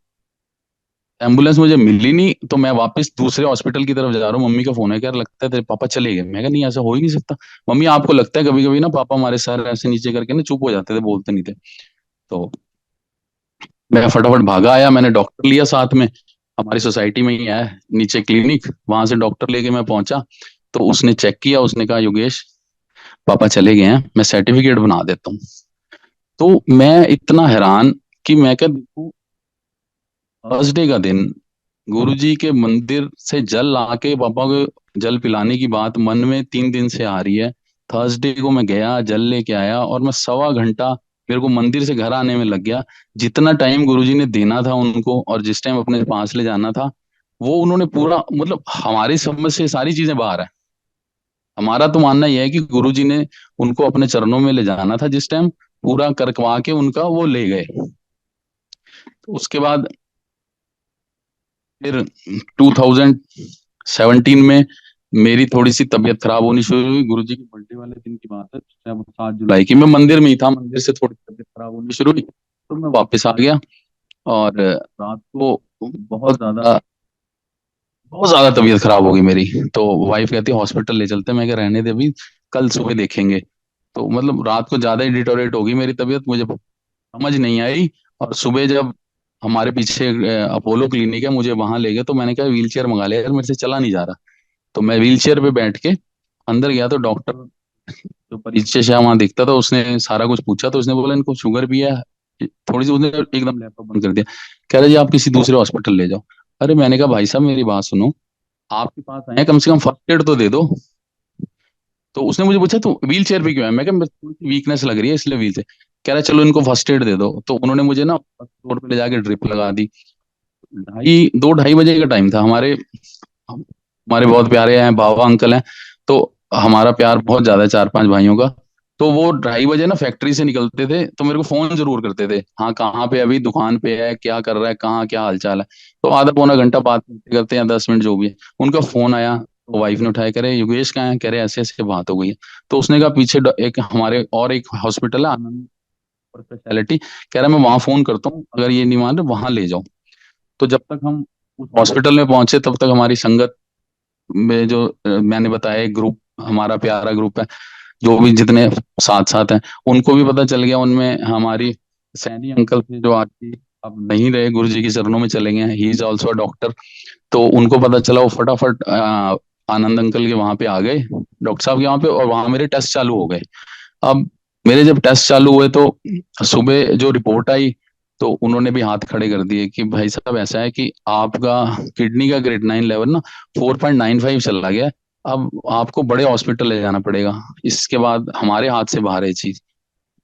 एम्बुलेंस मुझे मिली नहीं, तो मैं वापस दूसरे हॉस्पिटल की तरफ जा रहा हूँ। मम्मी का फोन है, क्या लगता है तेरे पापा चले गए। मैं कहा नहीं, ऐसा हो ही नहीं सकता। मम्मी आपको लगता है कभी कभी ना पापा हमारे सर ऐसे नीचे करके ना चुप हो जाते थे, बोलते नहीं थे। तो मैं फटाफट भागा आया, मैंने डॉक्टर लिया साथ में, हमारी सोसाइटी में ही है नीचे क्लिनिक, वहां से डॉक्टर लेके मैं पहुंचा। तो उसने चेक किया, उसने कहा योगेश पापा चले गए हैं, मैं सर्टिफिकेट बना देता हूँ। तो मैं इतना हैरान कि मैं क्या देखूं, थर्सडे का दिन गुरुजी के मंदिर से जल लाके पापा को जल पिलाने की बात मन में 3 दिन से आ रही है। थर्सडे को मैं गया, जल लेके आया, और मैं सवा घंटा मेरे को मंदिर से घर आने में लग गया। जितना टाइम गुरुजी ने देना था उनको और जिस टाइम अपने पास ले जाना था, वो उन्होंने पूरा, मतलब हमारी समझ से सारी चीजें बाहर है। हमारा तो मानना यह है कि गुरुजी ने उनको अपने चरणों में ले जाना था जिस टाइम, पूरा करवा के उनका वो ले गए। तो उसके बाद फिर 2017 में मेरी थोड़ी सी तबीयत खराब होनी शुरू हुई। गुरुजी के बर्थडे वाले दिन की बात है, शायद 7 जुलाई की, मैं मंदिर में ही था, मंदिर से थोड़ी तबीयत खराब होनी शुरू हुई, तो मैं वापस आ गया। और रात को बहुत ज्यादा बहुत ज्यादा तबीयत खराब हो गई मेरी। तो वाइफ कहती है हॉस्पिटल ले चलते हैं। मैं क्या, रहने दे अभी, कल सुबह देखेंगे। तो मतलब रात को ज्यादा ही डिटोरेट हो गई मेरी तबीयत, मुझे समझ नहीं आई। और सुबह जब हमारे पीछे अपोलो क्लिनिक है, मुझे वहां ले गए, तो मैंने कहा व्हील चेयर मंगा लिया यार, मेरे से चला नहीं जा रहा। तो मैं व्हील चेयर पे बैठ के अंदर गया, तो डॉक्टर जो परिचय से वहां दिखता था, उसने सारा कुछ पूछा। तो उसने बोला इनको शुगर भी है थोड़ी सी, उसने एकदम लैपटॉप बंद कर दिया। कह रहा जी आप किसी दूसरे हॉस्पिटल ले जाओ। अरे मैंने कहा भाई साहब मेरी बात सुनो, आपके पास आए हैं, कम से कम फर्स्ट एड तो दे दो। तो उसने मुझे पूछा तो व्हील चेयर पे क्यों है। मैं कहा वीकनेस लग रही है इसलिए व्हील चेयर। कह रहा चलो इनको फर्स्ट एड दे दो। तो उन्होंने मुझे ना फर्स्ट फ्लोर पे ले जाके ड्रिप लगा दी। 2-2:30 बजे का टाइम था। हमारे हमारे बहुत प्यारे हैं बाबा अंकल हैं, तो हमारा प्यार बहुत ज्यादा है 4-5 भाइयों का। तो वो 2:30 बजे ना फैक्ट्री से निकलते थे, तो मेरे को फोन जरूर करते थे, हाँ कहाँ पे अभी दुकान पे है, क्या कर रहा है, कहाँ क्या हालचाल है। तो आधा पौना घंटा बात करते करते या 10 मिनट जो भी है, उनका फोन आया, तो वाइफ ने उठाया, करे योगेश कहाँ है, कह रहे ऐसे ऐसे बात हो गई है। तो उसने कहा पीछे एक हमारे और एक हॉस्पिटल है आनंद स्पेशलिटी, कह रहा मैं वहां फोन करता हूँ, अगर ये नहीं मान रहे वहां ले जाओ। तो जब तक हम उस हॉस्पिटल में पहुंचे तब तक हमारी संगत में जो मैंने बताया एक ग्रुप, हमारा प्यारा ग्रुप है, जो भी जितने साथ साथ हैं, उनको भी पता चल गया। उनमें हमारी सैनी अंकल थे जो आज अब नहीं रहे, गुरु जी के चरणों में चले गए हैं, ही इज ऑल्सो डॉक्टर। तो उनको पता चला, वो फटाफट आनंद अंकल के वहां पे आ गए, डॉक्टर साहब के वहां पे, और वहां मेरे टेस्ट चालू हो गए। अब मेरे जब टेस्ट चालू हुए तो सुबह जो रिपोर्ट आई, तो उन्होंने भी हाथ खड़े कर दिए कि भाई साहब ऐसा है कि आपका किडनी का क्रिएटिनिन लेवल ना 4.95 चला गया है। अब आपको बड़े हॉस्पिटल ले जाना पड़ेगा, इसके बाद हमारे हाथ से बाहर है चीज।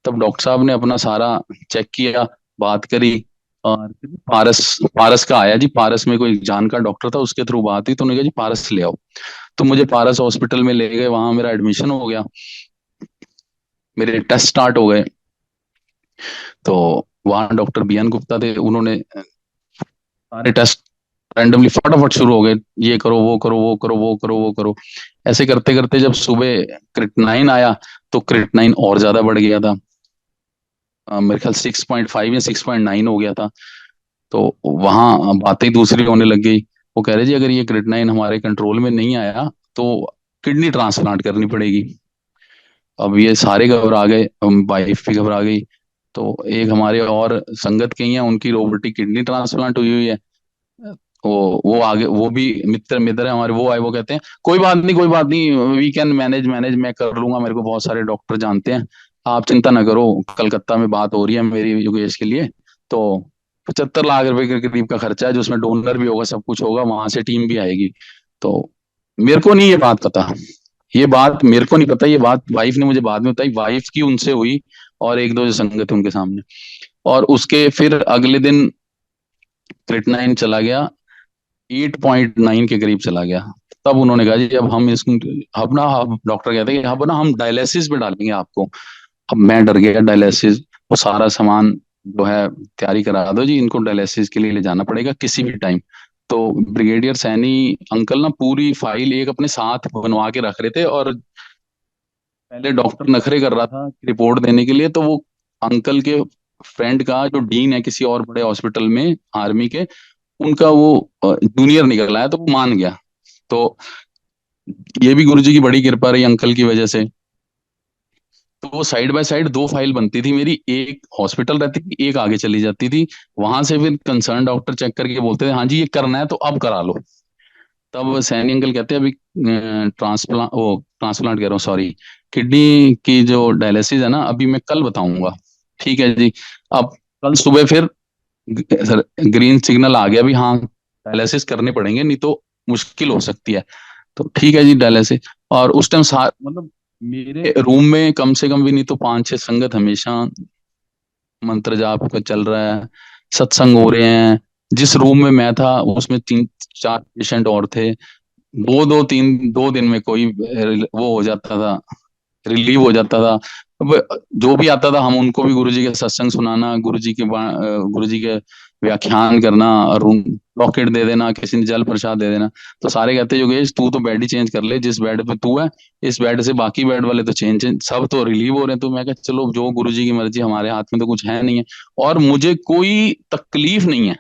तब डॉक्टर साहब ने अपना सारा चेक किया, बात करी, और फिर पारस पारस का आया जी। पारस में कोई जान का डॉक्टर था, उसके थ्रू बात हुई, तो उन्होंने कहा जी पारस ले आओ। तो मुझे पारस हॉस्पिटल में ले गए, वहां मेरा एडमिशन हो गया, मेरे टेस्ट स्टार्ट हो गए। तो वहां डॉक्टर बीएन गुप्ता थे, उन्होंने सारे टेस्ट रैंडमली फटाफट शुरू हो गए, ये करो वो करो वो करो वो करो वो करो। ऐसे करते करते जब सुबह क्रिएटिनिन आया, तो क्रिएटिनिन और ज्यादा बढ़ गया था, मेरे ख्याल 6.5 या 6.9 हो गया था। तो वहां बातें दूसरी होने लग गई। वो कह रहे जी अगर ये क्रिएटिनिन हमारे कंट्रोल में नहीं आया तो किडनी ट्रांसप्लांट करनी पड़ेगी। अब ये सारे घबरा गए, वाइफ भी घबरा गई। तो एक हमारे और संगत के ही हैं, उनकी रोबोटिक किडनी ट्रांसप्लांट हुई हुई है। वो आगे, वो भी मित्र मित्र है हमारे, वो आए, वो कहते हैं कोई बात नहीं कोई बात नहीं, वी कैन मैनेज मैनेज, मैं कर लूंगा, मेरे को बहुत सारे डॉक्टर जानते हैं, आप चिंता ना करो। कलकत्ता में बात हो रही है मेरी योगेश के लिए। तो 75 लाख रुपए के करीब का खर्चा है, जिसमें डोनर भी होगा, सब कुछ होगा, वहां से टीम भी आएगी। तो मेरे को नहीं ये बात पता, ये बात मेरे को नहीं पता, ये बात वाइफ ने मुझे बाद में बताई, वाइफ की उनसे हुई, और एक दो जो संगत है उनके सामने। और उसके फिर अगले दिन क्रिएटिनिन चला गया, 8.9 के करीब चला गया। तब उन्होंने कहा जी अब हम इसको, अब ना, अब डॉक्टर कहते हैं कि अब ना हम डायलिसिस पे डालेंगे आपको। अब मैं डर गया, डायलिसिस, वो सारा सामान जो है तैयारी करा दो जी, इनको डायलिसिस के लिए ले जाना पड़ेगा किसी भी टाइम। तो ब्रिगेडियर सैनी अंकल ना पूरी फाइल एक अपने साथ बनवा के रख रहे थे, और पहले डॉक्टर नखरे कर रहा था रिपोर्ट देने के लिए, तो वो अंकल के फ्रेंड का जो डीन है किसी और बड़े हॉस्पिटल में आर्मी के, उनका वो जूनियर निकल आया, तो वो मान गया। तो ये भी गुरुजी की बड़ी कृपा रही अंकल की वजह से। तो वो साइड बाय साइड दो फाइल बनती थी मेरी, एक हॉस्पिटल रहती थी, एक आगे चली जाती थी। वहां से फिर कंसर्न डॉक्टर चेक करके बोलते थे हाँ जी ये करना है तो अब करा लो। तब सैनी अंकल कहते हैं अभी ट्रांसप्लांट कह रहा हूँ, सॉरी, किडनी की जो डायलिसिस है ना, अभी मैं कल बताऊंगा। ठीक है जी। अब कल सुबह फिर सर ग्रीन सिग्नल आ गया भी हाँ डायलिसिस करने पड़ेंगे, नहीं तो मुश्किल हो सकती है। तो ठीक है जी डायलिसिस। और उस टाइम मतलब मेरे रूम में कम से कम भी नहीं तो 5-6 संगत हमेशा मंत्र जाप का चल रहा है, सत्संग हो रहे हैं। जिस रूम में मैं था उसमें 3-4 पेशेंट और थे। 2 दिन में कोई वो हो जाता था, रिलीव हो जाता था। अब जो भी आता था हम उनको भी गुरुजी के सत्संग सुनाना, गुरुजी के व्याख्यान करना, और उन लॉकेट दे देना, किसी ने जल प्रसाद दे देना। तो सारे कहते योगेश तू तो बेड ही चेंज कर ले, जिस बेड पे तू है इस बेड से बाकी बेड वाले तो चेंज चेंज सब तो रिलीव हो रहे हैं। तो मैं कहा चलो जो गुरुजी की मर्जी, हमारे हाथ में तो कुछ है नहीं है। और मुझे कोई तकलीफ नहीं है,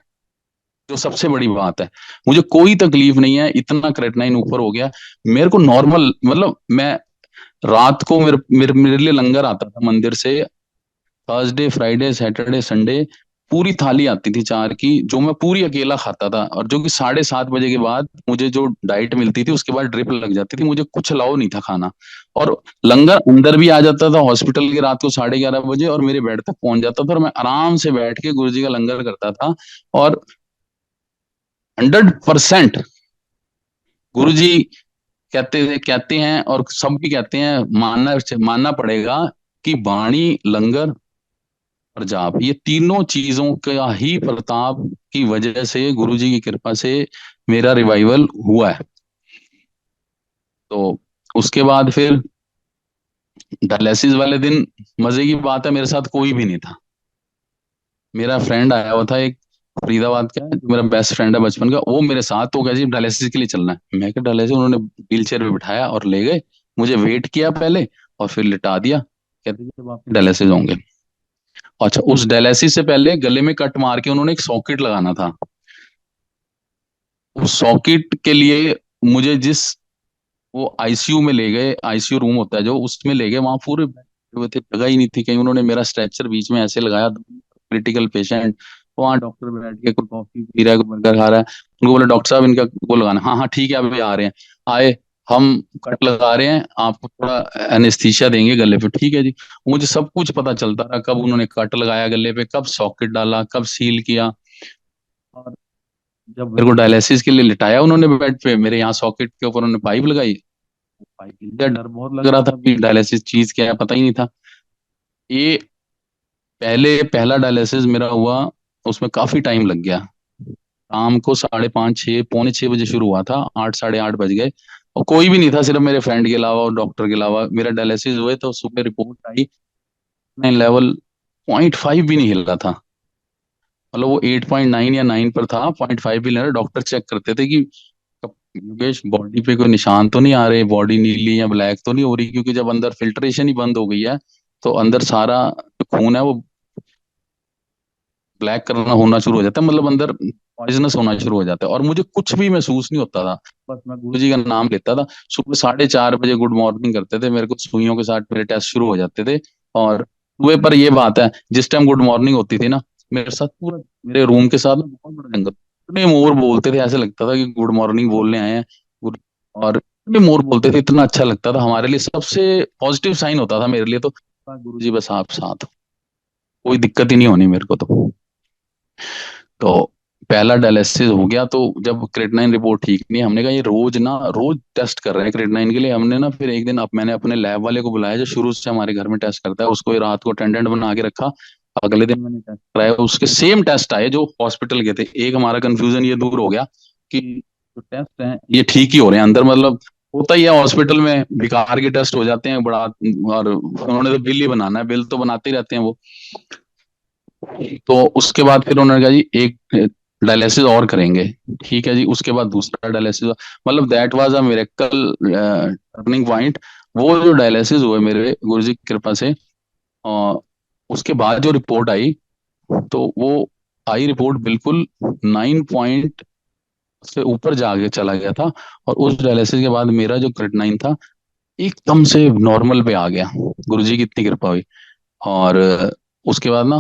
जो सबसे बड़ी बात है, मुझे कोई तकलीफ नहीं है। इतना क्रेटनाइन ऊपर हो गया मेरे को नॉर्मल, मतलब मैं रात को मेरे लिए लंगर आता था मंदिर से, थर्सडे फ्राइडे सैटरडे संडे, पूरी थाली आती थी 4 की, जो मैं पूरी अकेला खाता था, और जो कि 7:30 बजे के बाद मुझे जो डाइट मिलती थी उसके बाद ड्रिप लग जाती थी, मुझे कुछ अलाउ नहीं था खाना। और लंगर अंदर भी आ जाता था हॉस्पिटल के रात को 11:30 बजे, और मेरे बेड तक पहुंच जाता था, और मैं आराम से बैठ के गुरु जी का लंगर करता था। और 100% गुरु जी कहते हैं, और सब भी कहते हैं, मानना मानना पड़ेगा कि वाणी, लंगर और जाप, ये तीनों चीजों का ही प्रताप की वजह से, गुरु जी की कृपा से मेरा रिवाइवल हुआ है। तो उसके बाद फिर डायलिसिस वाले दिन मजे की बात है, मेरे साथ कोई भी नहीं था। मेरा फ्रेंड आया हुआ था एक, फरीदाबाद का है, जो मेरा बेस्ट फ्रेंड है बचपन का, वो मेरे साथ, तो कह जी डायलिसिस के लिए चलना है। मैं क्या डायलिसिस, उन्होंने व्हील चेयर पे बिठाया और ले गए, मुझे वेट किया पहले और फिर लिटा दिया, कहते जी जब आपके डायलिसिस होंगे। अच्छा, उस डायलिसिस से पहले गले में कट मार के उन्होंने एक सॉकेट लगाना था। उस सॉकेट के लिए मुझे जिस वो आईसीयू में ले गए, आईसीयू रूम होता है जो, उसमें ले गए, वहां पूरे बैठे हुए थे, जगह ही नहीं थी कहीं। उन्होंने मेरा स्ट्रेचर बीच में ऐसे लगाया, क्रिटिकल पेशेंट, वहां डॉक्टर बैठ के कोई कॉफी पी रहा है, कोई बर्गर खा रहा है। उनको बोला डॉक्टर साहब इनका वो लगाना, हाँ हाँ ठीक है अभी आ रहे हैं। आए, हम कट लगा रहे हैं, आपको थोड़ा एनेस्थीसिया देंगे गले पे, ठीक है जी। मुझे सब कुछ पता चलता रहा, कब उन्होंने कट लगाया गले पे, कब सॉकेट डाला, कब सील किया। और जब मेरे को डायलिसिस के लिए लिटाया उन्होंने बेड पे, मेरे यहाँ सॉकेट के ऊपर उन्होंने पाइप लगाई, पाइप हिल गया, डर बहुत लग रहा था, भी डायलिसिस चीज क्या है पता ही नहीं था। ये पहला डायलिसिस मेरा हुआ, उसमें काफी टाइम लग गया। शाम को 5:30 6, पौने 6 बजे शुरू हुआ था, 8 साढ़े 8 बज गए, और कोई भी नहीं था सिर्फ मेरे फ्रेंड के अलावा और डॉक्टर के अलावा। मेरा डायलिसिस हुए तो सुबह रिपोर्ट आई, लेवल 0.5 भी नहीं हिल रहा था, मतलब वो 8.9 या 9 पर था, 0.5 भी नहीं रहा। डॉक्टर चेक करते थे कि योगेश बॉडी पे कोई निशान तो नहीं आ रहे, बॉडी नीली या ब्लैक तो नहीं हो रही, क्योंकि जब अंदर फिल्ट्रेशन ही बंद हो गई है तो अंदर सारा जो खून है वो ब्लैक करना होना शुरू हो जाता है, मतलब अंदर पॉइजनस होना शुरू हो जाता है। और मुझे कुछ भी महसूस नहीं होता था, बस मैं गुरु जी का नाम लेता था। सुबह 4:30 बजे गुड मॉर्निंग करते थे, मेरे को सुइयों के साथ मेरे टेस्ट शुरू हो जाते थे। और सुबह पर ये बात है, जिस टाइम गुड मॉर्निंग होती थी ना, मेरे साथ पूरा, मेरे रूम के साथ ना बहुत बड़ा जंगल, इतने मोर बोलते थे, ऐसे लगता था कि गुड मॉर्निंग बोलने आए हैं। और इतने मोर बोलते थे, इतना अच्छा लगता था, हमारे लिए सबसे पॉजिटिव साइन होता था मेरे लिए तो, गुरु जी बस आप साथ, कोई दिक्कत ही नहीं होनी मेरे को तो पहला डायलिसिस हो गया। तो जब क्रेटनाइन रिपोर्ट ठीक नहीं, हमने कहा ये रोज टेस्ट कर रहे हैं क्रेटनाइन के लिए। हमने ना फिर एक दिन मैंने अपने लैब वाले को बुलाया, जो शुरू से हमारे घर में टेस्ट करता है, उसको ये रात को अटेंडेंट बना के रखा। अगले दिन मैंने टेस्ट कराया, उसके सेम टेस्ट आए जो हॉस्पिटल के थे। एक हमारा कंफ्यूजन ये दूर हो गया कि जो टेस्ट हैं ये ठीक ही हो रहे हैं अंदर, मतलब होता ही है हॉस्पिटल में, बेकार के टेस्ट हो जाते हैं बड़ा, और उन्होंने तो बिल ही बनाना है, बिल तो बनाते ही रहते हैं वो। तो उसके बाद फिर उन्होंने कहा जी एक डायलिसिस और करेंगे। ठीक है जी, उसके बाद दूसरा डायलिसिस, मतलब that was a miracle turning point. वो जो डायलिसिस हुए मेरे गुरु जी की कृपा से, उसके बाद जो रिपोर्ट आई, तो वो आई रिपोर्ट बिल्कुल 9 पॉइंट से ऊपर जाके चला गया था। और उस डायलिसिस के बाद मेरा जो क्रेटनाइन था एकदम से नॉर्मल पे आ गया, गुरुजी की इतनी कृपा हुई। और उसके बाद ना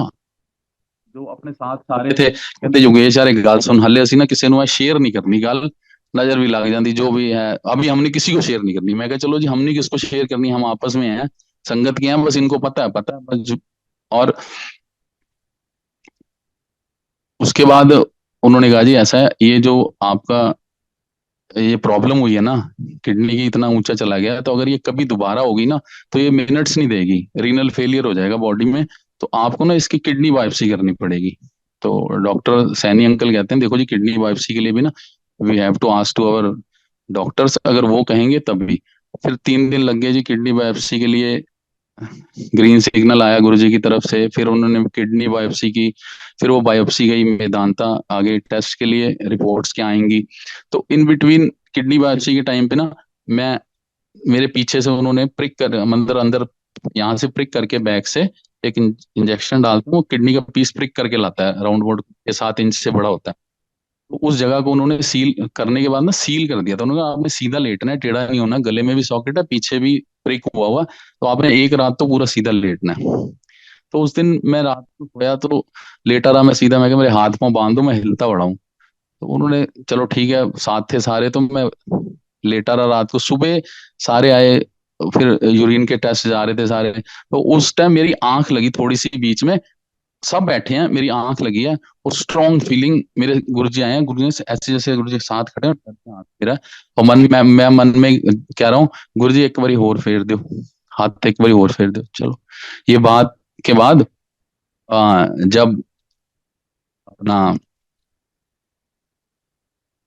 जो अपने साथ सारे थे कहते योगेश यार एक गल सुन, हले ਅਸੀਂ ना किसी ਨੂੰ शेयर नहीं करनी गल, नजर भी लग जाती जो भी है, अभी हमने किसी को शेयर नहीं करनी। मैं कहा चलो जी हमने किसको शेयर करनी, हम आपस में हैं, संगत के हैं, बस इनको पता है बस और उसके बाद उन्होंने कहा जी ऐसा है, ये जो आपका ये प्रॉब्लम हुई है ना, किडनी की इतना ऊंचा चला गया है, तो अगर ये कभी दोबारा होगी ना तो ये मिनट्स नहीं देगी, रीनल फेलियर हो जाएगा बॉडी में, तो आपको ना इसकी किडनी बायोप्सी करनी पड़ेगी। तो डॉक्टर सैनी अंकल कहते हैं देखो जी किडनी बायोप्सी के लिए भी ना we have to ask to our doctors, अगर वो कहेंगे तब भी। फिर 3 दिन लग गए जी किडनी बायोप्सी के लिए, ग्रीन सिग्नल आया गुरुजी की तरफ से, फिर उन्होंने किडनी बायोप्सी की, फिर वो बायोप्सी गई मेदांता, आगे टेस्ट के लिए रिपोर्ट्स क्या आएंगी। तो इन बिटवीन किडनी बायोप्सी के टाइम पे ना मैं, मेरे पीछे से उन्होंने प्रिक कर अंदर अंदर यहाँ से प्रिक करके बैक से एक इंजेक्शन डालते हैं, वो किडनी का पीस प्रिक करके लाता है, राउंड बोर्ड के 7 इंच से बड़ा होता है। तो उस जगह को उन्होंने सील करने के बाद ना सील कर दिया था, उन्होंने कहा आपने सीधा लेटना है, टेढ़ा नहीं होना, गले में भी सॉकेट है, पीछे भी प्रिक हुआ तो आपने एक रात तो पूरा सीधा लेटना है। तो उस दिन मैं रात को सोया तो लेटा रहा मैं सीधा, मैं मेरे हाथ पांव बांध दो मैं हिलता बड़ा हूँ। तो उन्होंने चलो ठीक है, साथ थे सारे, तो मैं लेटा रहा रात को, सुबह सारे आए, फिर यूरिन के टेस्ट जा रहे थे सारे, तो उस टाइम मेरी आंख लगी थोड़ी सी बीच में, सब बैठे हैं मेरी आंख लगी है, और स्ट्रॉन्ग फीलिंग, मेरे गुरुजी आए हैं, गुरुजी ने ऐसे जैसे गुरुजी के साथ खड़े हैं, और करके हाथ फेरा, और मैं मन में कह रहा हूँ गुरुजी एक बारी और फेर दो, हाथ एक बारी और फेर दो चलो। ये बात के बाद जब अपना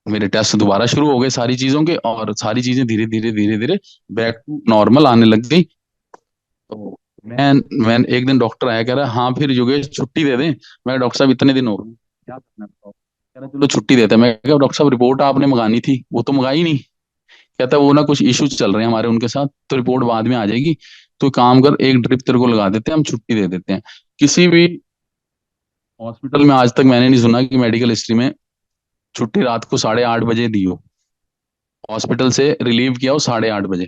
मेरे टेस्ट दोबारा शुरू हो गए सारी चीजों के, और सारी चीजें धीरे धीरे धीरे धीरे बैक टू नॉर्मल आने लग गई। तो मैं एक दिन डॉक्टर आया, कह रहा हाँ फिर योगेश छुट्टी दे दें। मैं डॉक्टर साहब इतने दिन हो गए क्या करना है बताओ? कह रहा चलो छुट्टी देते हैं। मैं कहा डॉक्टर साहब रिपोर्ट आपने मंगानी थी वो तो मंगाई नहीं। कहता वो ना कुछ इश्यूज चल रहे हैं हमारे उनके साथ, तो रिपोर्ट बाद में आ जाएगी, तो काम कर एक ड्रिप तेरे को लगा देते हैं, हम छुट्टी दे देते हैं। किसी भी हॉस्पिटल में आज तक मैंने नहीं सुना कि मेडिकल हिस्ट्री में छुट्टी रात को 8:30 बजे दी हो, हॉस्पिटल से रिलीव किया हो 8:30 बजे।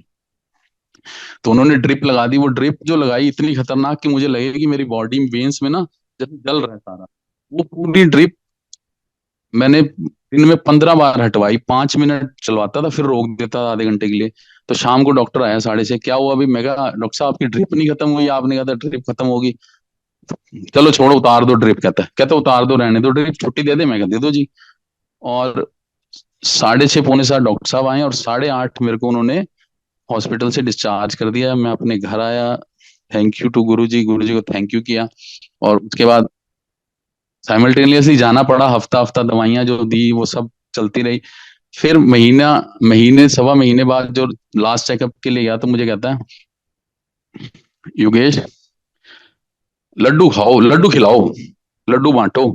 तो उन्होंने ड्रिप लगा दी, वो ड्रिप जो लगाई इतनी खतरनाक कि मुझे लगे कि मेरी बॉडी वेन्स में ना जैसे जल रहा है सारा। वो पूरी ड्रिप मैंने दिन में 15 बार हटवाई, 5 मिनट चलवाता था फिर रोक देता था आधे घंटे के लिए। तो शाम को डॉक्टर आया 6:30, क्या हुआ अभी? मैं कहा डॉक्टर साहब आपकी ड्रिप नहीं खत्म हुई, आपने कहा था ड्रिप खत्म होगी। चलो छोड़ो उतार दो ड्रिप, कहता उतार दो, रहने दो ड्रिप, छुट्टी दे दे। मैं कहा दे दो जी। और 6:30 पौने 7 डॉक्टर साहब आए, और 8:30 मेरे को उन्होंने हॉस्पिटल से डिस्चार्ज कर दिया। मैं अपने घर आया, थैंक यू टू गुरु जी को थैंक यू किया। और उसके बाद साइमल्टेनियसली जाना पड़ा, हफ्ता हफ्ता दवाइयां जो दी वो सब चलती रही। फिर महीने सवा महीने बाद जो लास्ट चेकअप के लिए गया, तो मुझे कहता है योगेश लड्डू खाओ, लड्डू खिलाओ, लड्डू बांटो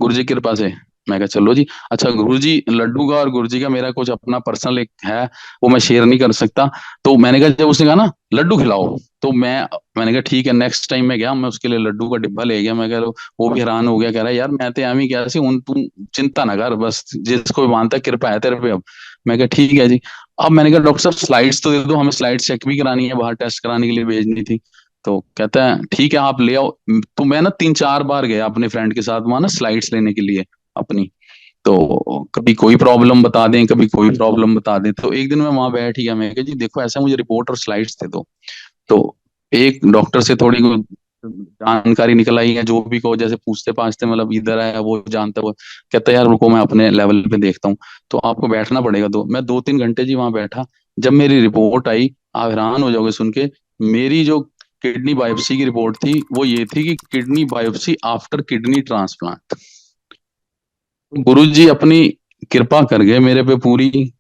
गुरु जी की कृपा से। मैं कहा चलो जी। अच्छा गुरु जी लड्डू का और गुरु जी का मेरा कुछ अपना पर्सनल एक है, वो मैं शेयर नहीं कर सकता। तो मैंने कहा जब उसने कहा ना लड्डू खिलाओ, तो मैंने कहा ठीक है। नेक्स्ट टाइम मैं गया, मैं उसके लिए लड्डू का डिब्बा ले गया। मैं कह वो भी हैरान हो गया, कह रहा है यार मैं तो एम ही क्या सी उन तू चिंता ना कर, बस जिसको भी मानता है कृपा है तेरे पे अब। मैं कहा ठीक है जी। अब मैंने कहा डॉक्टर साहब स्लाइड्स तो दे दो, हमें स्लाइड्स चेक भी करानी है, बाहर टेस्ट कराने के लिए भेजनी थी। तो कहता है ठीक है आप ले आओ। तो मैं ना 3-4 बार गया अपने फ्रेंड के साथ वहां ना स्लाइड्स लेने के लिए अपनी। तो कभी कोई प्रॉब्लम बता दें, कभी कोई प्रॉब्लम बता दें। तो एक दिन मैं वहां बैठ गया, मैं कहा जी देखो ऐसा मुझे रिपोर्ट और स्लाइड्स दे दो। तो एक डॉक्टर से थोड़ी जानकारी निकल आई है, जो भी को जैसे पूछते पाछते, मतलब इधर आया वो जानता वो, कहता है यार रुको मैं अपने लेवल पे देखता हूँ। तो आपको बैठना पड़ेगा। तो मैं 2-3 घंटे जी वहां बैठा। जब मेरी रिपोर्ट आई, आप हैरान हो जाओगे सुन के, मेरी जो किडनी बायोप्सी की रिपोर्ट थी वो ये थी कि kidney biopsy after kidney transplant. गुरु जी अपनी कृपा कर गए मेरे पे पूरी,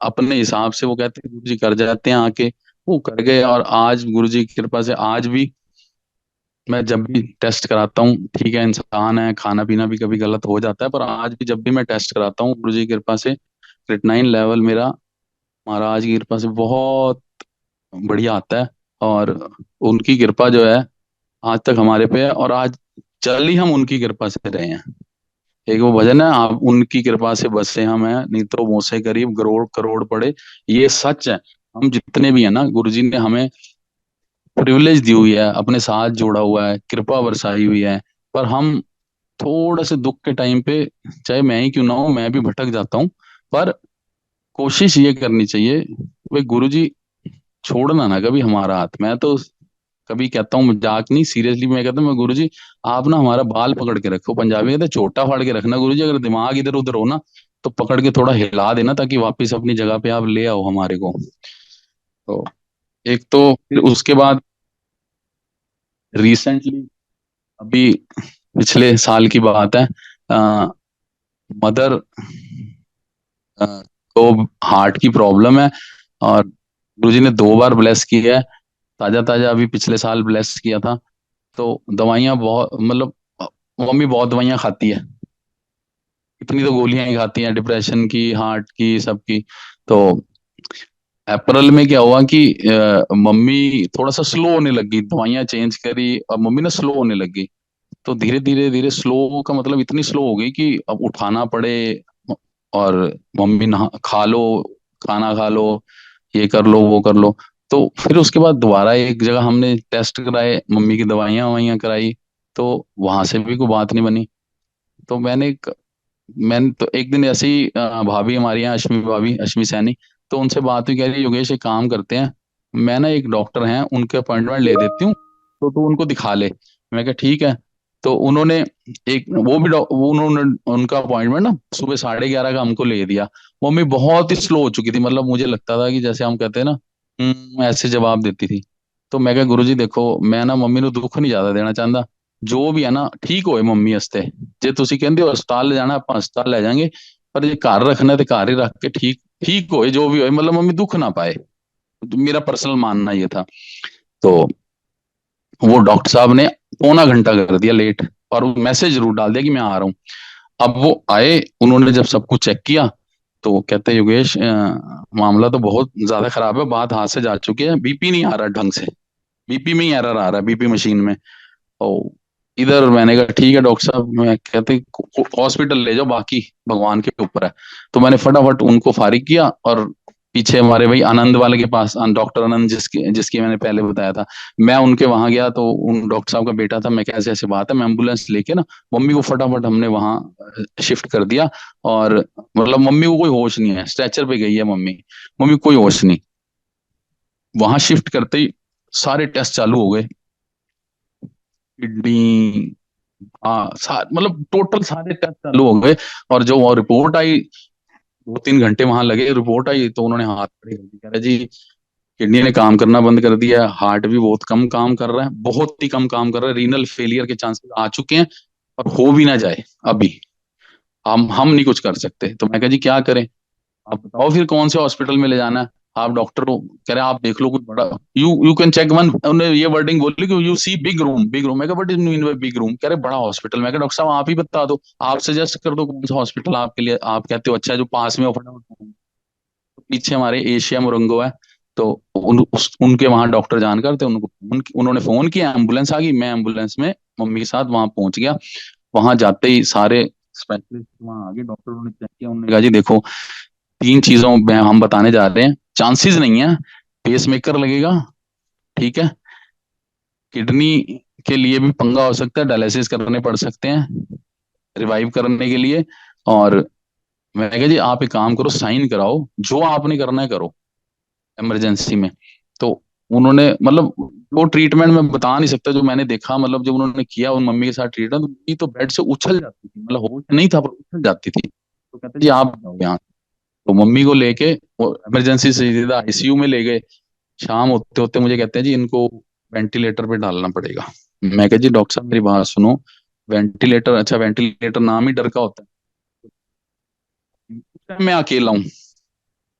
अपने हिसाब से। वो कहते हैं गुरु जी कर जाते हैं आके, वो कर गए। और आज गुरु जी की कृपा से आज भी मैं जब भी टेस्ट कराता हूँ, ठीक है इंसान है, खाना पीना भी कभी गलत हो जाता है, पर आज भी जब भी मैं टेस्ट कराता हूँ गुरु जी की कृपा से क्रिएटिनिन लेवल मेरा महाराज की कृपा से बहुत बढ़िया आता है। और उनकी कृपा जो है आज तक हमारे पे है, और आज चल ही हम उनकी कृपा से रहे हैं। एक वो भजन है, आप उनकी कृपा से बसे हम हैं, नहीं तो मुझसे करीब करोड़ करोड़ पड़े। ये सच है। हम जितने भी है ना, गुरुजी ने हमें प्रिविलेज दी हुई है, अपने साथ जोड़ा हुआ है, कृपा बरसाई हुई है। पर हम थोड़ा से दुख के टाइम पे, चाहे मैं ही क्यों ना हूं, मैं भी भटक जाता हूँ। पर कोशिश ये करनी चाहिए, वे गुरुजी छोड़ना ना कभी हमारा हाथ। मैं तो कभी कहता हूँ, मजाक नहीं, सीरियसली मैं कहता हूँ, मैं गुरुजी आप ना हमारा बाल पकड़ के रखो। पंजाबी कहते हैं छोटा फाड़ के रखना गुरुजी, अगर दिमाग इधर उधर हो ना तो पकड़ के थोड़ा हिला देना, ताकि वापस अपनी जगह पे आप ले आओ हमारे को। तो एक तो फिर उसके बाद रिसेंटली, अभी पिछले साल की बात है, मदर को हार्ट की प्रॉब्लम है, और गुरुजी ने 2 बार ब्लेस किया है। ताजा ताजा अभी पिछले साल ब्लेस किया था। तो दवाइयाँ बहुत, मतलब मम्मी बहुत दवाइयाँ खाती है, इतनी तो गोलियां ही खाती हैं, डिप्रेशन की, हार्ट की, सबकी। तो अप्रैल में क्या हुआ कि मम्मी थोड़ा सा स्लो होने लगी, दवाइयाँ चेंज करी और मम्मी ना स्लो होने लगी। तो धीरे धीरे धीरे स्लो का मतलब इतनी स्लो हो गई कि अब उठाना पड़े, और मम्मी नहा खा लो, खाना खा लो, ये कर लो वो कर लो। तो फिर उसके बाद दोबारा एक जगह हमने टेस्ट कराए, मम्मी की दवाइयाँ ववाइयाँ कराई, तो वहां से भी कोई बात नहीं बनी। तो मैंने तो एक दिन ऐसे ही भाभी हमारी यहाँ, अश्मी भाभी, अश्मी सैनी, तो उनसे बात हुई, कह रही योगेश एक काम करते हैं, मैं ना एक डॉक्टर हैं उनके अपॉइंटमेंट ले देती हूँ, तो तू उनको दिखा ले। मैं कहा ठीक है। तो उन्होंने एक वो भी वो उन्होंने उनका अपॉइंटमेंट ना सुबह 11:30 का हमको ले दिया। मम्मी बहुत ही स्लो हो चुकी थी, मतलब मुझे लगता था कि जैसे हम कहते हैं ना, ऐसे जवाब देती थी। तो मैं कहा गुरुजी देखो, मैं ना मम्मी ਨੂੰ दुख नहीं ज्यादा देना चाहता, जो भी है ना ठीक होए मम्मी वास्ते। ਜੇ ਤੁਸੀਂ ਕਹਿੰਦੇ ਹੋ ਹਸਪਤਾਲ ਲੈ ਜਾਣਾ, ਆਪਾਂ ਹਸਪਤਾਲ ਲੈ ਜਾਾਂਗੇ, पर ਜੇ घर रखना है तो घर ही रख के ठीक ठीक होए, जो भी होए, मतलब मम्मी दुख ना पाए। तो मेरा पर्सनल मानना ये था। तो वो डॉक्टर साहब ने पौना घंटा कर दिया लेट, और मैसेज जरूर डाल दिया कि मैं आ रहा हूँ। अब वो आए, उन्होंने जब सब कुछ चेक किया, तो कहते हैं योगेश मामला तो बहुत ज्यादा खराब है, बात हाथ से जा चुकी है, बीपी नहीं आ रहा ढंग से, बीपी में ही एरर आ रहा है, बीपी मशीन में। और इधर मैंने कहा ठीक है डॉक्टर साहब, मैं कहते हॉस्पिटल ले जाओ, बाकी भगवान के ऊपर है। तो मैंने फटाफट उनको फारिग किया, और पीछे हमारे भाई आनंद वाले के पास, डॉक्टर आनंद जिसकी जिसकी मैंने पहले बताया था, मैं उनके वहां गया। तो उन डॉक्टर साहब का बेटा था, मैं कैसे ऐसे बात है, मैं एम्बुलेंस लेके ना मम्मी को फटाफट हमने वहां शिफ्ट कर दिया। और मतलब मम्मी को कोई होश नहीं है, स्ट्रेचर पे गई है मम्मी, मम्मी को कोई होश नहीं। वहां शिफ्ट करते ही सारे टेस्ट चालू हो गए, किडनी, हाँ मतलब टोटल सारे टेस्ट चालू हो गए। और जो वो रिपोर्ट आई, 2-3 घंटे वहां लगे, रिपोर्ट आई तो उन्होंने हाथ खड़े कर दिए, कह रहे जी किडनी ने काम करना बंद कर दिया है, हार्ट भी बहुत कम काम कर रहा है, बहुत ही कम काम कर रहा है, रीनल फेलियर के चांसेस आ चुके हैं, और हो भी ना जाए अभी, हम नहीं कुछ कर सकते। तो मैं कहा जी क्या करें, आप बताओ फिर कौन से हॉस्पिटल में ले जाना है। आप डॉक्टर हो, कह रहे आप देख लो कुछ बड़ा, यू कैन चेक वन, उन्होंने ये वर्डिंग बोली कि you see big room, big room. मैं कहा what is mean by big room, कह रहे बड़ा हॉस्पिटल। मैं कहा डॉक्टर साहब आप ही बता दो, आप सजेस्ट कर दो कौन सा हॉस्पिटल आपके लिए, आप कहते हो अच्छा है जो पास में हो, फटाफट। पीछे हमारे एशिया मोरंगो है, तो उनके वहां डॉक्टर जानकार थे, उन्होंने फोन किया, एम्बुलेंस आ गई, मैं एम्बुलेंस में मम्मी के साथ वहां पहुंच गया। वहां जाते ही सारे स्पेशलिस्ट वहां आ गए, डॉक्टरों ने चेक किया, उन्होंने कहा जी देखो 3 चीजों में हम बताने जा रहे हैं, चांसेस नहीं है, पेस मेकर लगेगा, ठीक है, किडनी के लिए भी पंगा हो सकता है, डायलिसिस करने पड़ सकते हैं रिवाइव करने के लिए। और मैं कहा जी आप एक काम करो, साइन कराओ, जो आपने करना है करो इमरजेंसी में। तो उन्होंने मतलब वो ट्रीटमेंट मैं बता नहीं सकता जो मैंने देखा, मतलब जब उन्होंने किया उन मम्मी के साथ ट्रीटमेंट, तो मम्मी तो बेड से उछल जाती थी, मतलब होश नहीं था पर उछल जाती थी। तो कहते जी आप बताओ यहाँ। तो मम्मी को लेके वो इमरजेंसी से सीधा आईसीयू में ले गए। शाम होते होते मुझे कहते हैं जी इनको वेंटिलेटर पे डालना पड़ेगा। मैं कहा जी डॉक्टर साहब मेरी बात सुनो, वेंटिलेटर, अच्छा वेंटिलेटर नाम ही डर का होता है, मैं अकेला हूँ,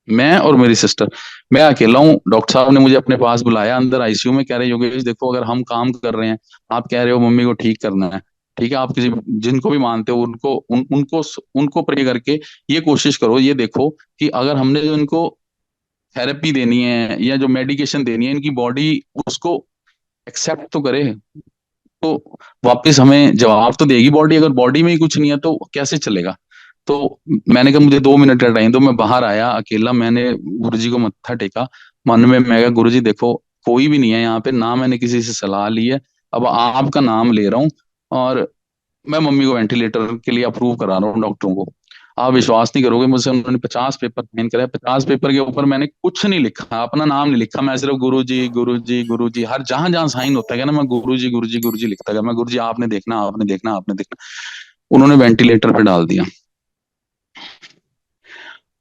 मैं और मेरी सिस्टर, मैं अकेला हूँ। डॉक्टर साहब ने मुझे अपने पास बुलाया अंदर आईसीयू में, कह रहे योगेश देखो, अगर हम काम कर रहे हैं, आप कह रहे हो मम्मी को ठीक करना है, ठीक है, आप किसी जिनको भी मानते हो उनको उनको उनको प्रे करके ये कोशिश करो, ये देखो कि अगर हमने जो इनको थेरेपी देनी है या जो मेडिकेशन देनी है, इनकी बॉडी उसको एक्सेप्ट तो करे, तो वापस हमें जवाब तो देगी बॉडी। अगर बॉडी में ही कुछ नहीं है तो कैसे चलेगा। तो मैंने कहा मुझे 2 मिनट का टाइम दो। मैं बाहर आया अकेला, मैंने गुरुजी को मत्था टेका मन में। मैं कहा गुरुजी देखो, कोई भी नहीं है यहाँ पे, ना मैंने किसी से सलाह ली है, अब आपका नाम ले रहा हूँ और मैं मम्मी को वेंटिलेटर के लिए अप्रूव करा रहा हूँ डॉक्टरों को। आप विश्वास नहीं करोगे, मुझसे उन्होंने 50 पेपर साइन कराए। 50 पेपर के ऊपर मैंने कुछ नहीं लिखा, अपना नाम नहीं लिखा, मैं सिर्फ गुरु जी गुरु जी गुरु जी, हर जहां जहां साइन होता है ना, मैं गुरु जी गुरु जी गुरु जी लिखता गया। मैं गुरु जी आपने देखना, आपने देखना, आपने देखना। उन्होंने वेंटिलेटर पे डाल दिया।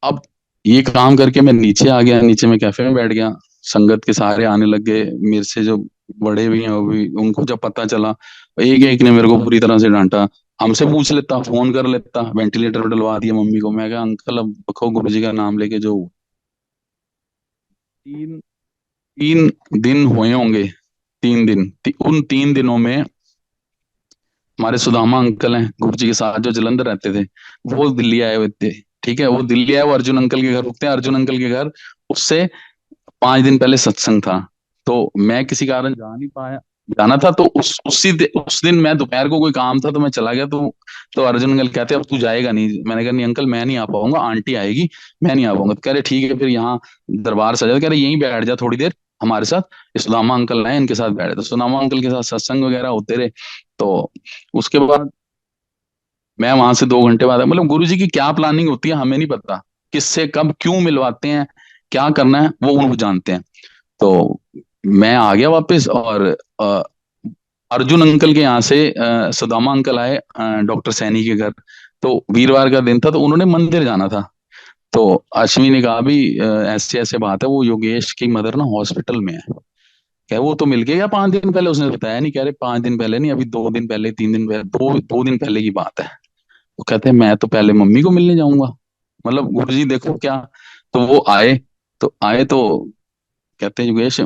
अब ये काम करके मैं नीचे आ गया, नीचे मैं कैफे में बैठ गया, संगत के सहारे आने लग गए मेरे से जो बड़े भी हैं वो भी। उनको जब पता चला, एक एक ने मेरे को पूरी तरह से डांटा। हमसे पूछ लेता, फोन कर लेता, वेंटिलेटर पे डलवा दिया मम्मी को। मैं कहा अंकल अब देखो गुरु जी का नाम लेके जो 3 3 दिन हुए होंगे, 3 दिन, उन 3 दिनों में हमारे सुदामा अंकल हैं गुरु जी के साथ जो जलंधर रहते थे, वो दिल्ली आए हुए थे। ठीक है, वो दिल्ली आए, वो अर्जुन अंकल के घर रुकते हैं। अर्जुन अंकल के घर उससे 5 दिन पहले सत्संग था, तो मैं किसी कारण जा नहीं पाया। जाना था तो उस दिन मैं दोपहर को कोई काम था तो मैं चला गया। तो अर्जुन अंकल कहते अब तू जाएगा नहीं। मैंने कहा नहीं अंकल, मैं नहीं आ पाऊंगा, आंटी आएगी, मैं नहीं आ पाऊंगा। तो कह रहे ठीक है, फिर यहाँ दरबार सजा। कह रहे यहीं बैठ जा थोड़ी देर हमारे साथ, ये सुदामा अंकल आए, इनके साथ बैठे। तो सुदामा अंकल के साथ सत्संग वगैरह होते रहे। तो उसके बाद मैं वहां से 2 घंटे बाद, मतलब गुरु जी की क्या प्लानिंग होती है हमें नहीं पता, किससे कब क्यों मिलवाते हैं, क्या करना है वो उनको जानते हैं। तो मैं आ गया वापस, और अर्जुन अंकल के यहाँ से सुदामा अंकल आए डॉक्टर सैनी के घर। तो वीरवार का दिन था, तो उन्होंने मंदिर जाना था। तो अश्विनी ने कहा भी ऐसे ऐसे बात है, वो योगेश की मदर ना हॉस्पिटल में है। क्या वो तो मिल गया 5 दिन पहले? उसने बताया नहीं। कह रहे 5 दिन पहले नहीं, अभी 2 दिन पहले, 3 दिन पहले, दो दिन पहले की बात है। वो कहते हैं मैं तो पहले मम्मी को मिलने जाऊंगा। मतलब गुरुजी देखो क्या। तो वो आए, तो कहते हैं योगेश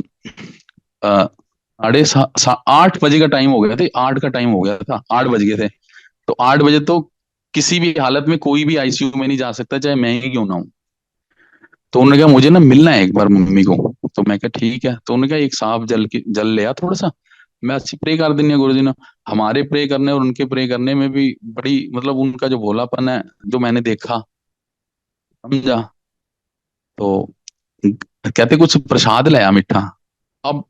8 बजे का टाइम हो गया था, 8 का टाइम हो गया था, 8 बज गए थे। तो 8 बजे तो किसी भी हालत में कोई भी आईसीयू में नहीं जा सकता, चाहे मैं ही क्यों ना हूं। तो उन्होंने कहा मुझे ना मिलना है एक बार मम्मी को। तो मैं कहा ठीक है। तो उन्होंने कहा एक साफ जल ले आ थोड़ा सा, मैं अच्छी प्रे कर देनी है गुरु जी ने। हमारे प्रे करने और उनके प्रे करने में भी बड़ी, मतलब उनका जो भोलापन है जो मैंने देखा, समझा। तो कहते कुछ प्रसाद लाया मीठा। अब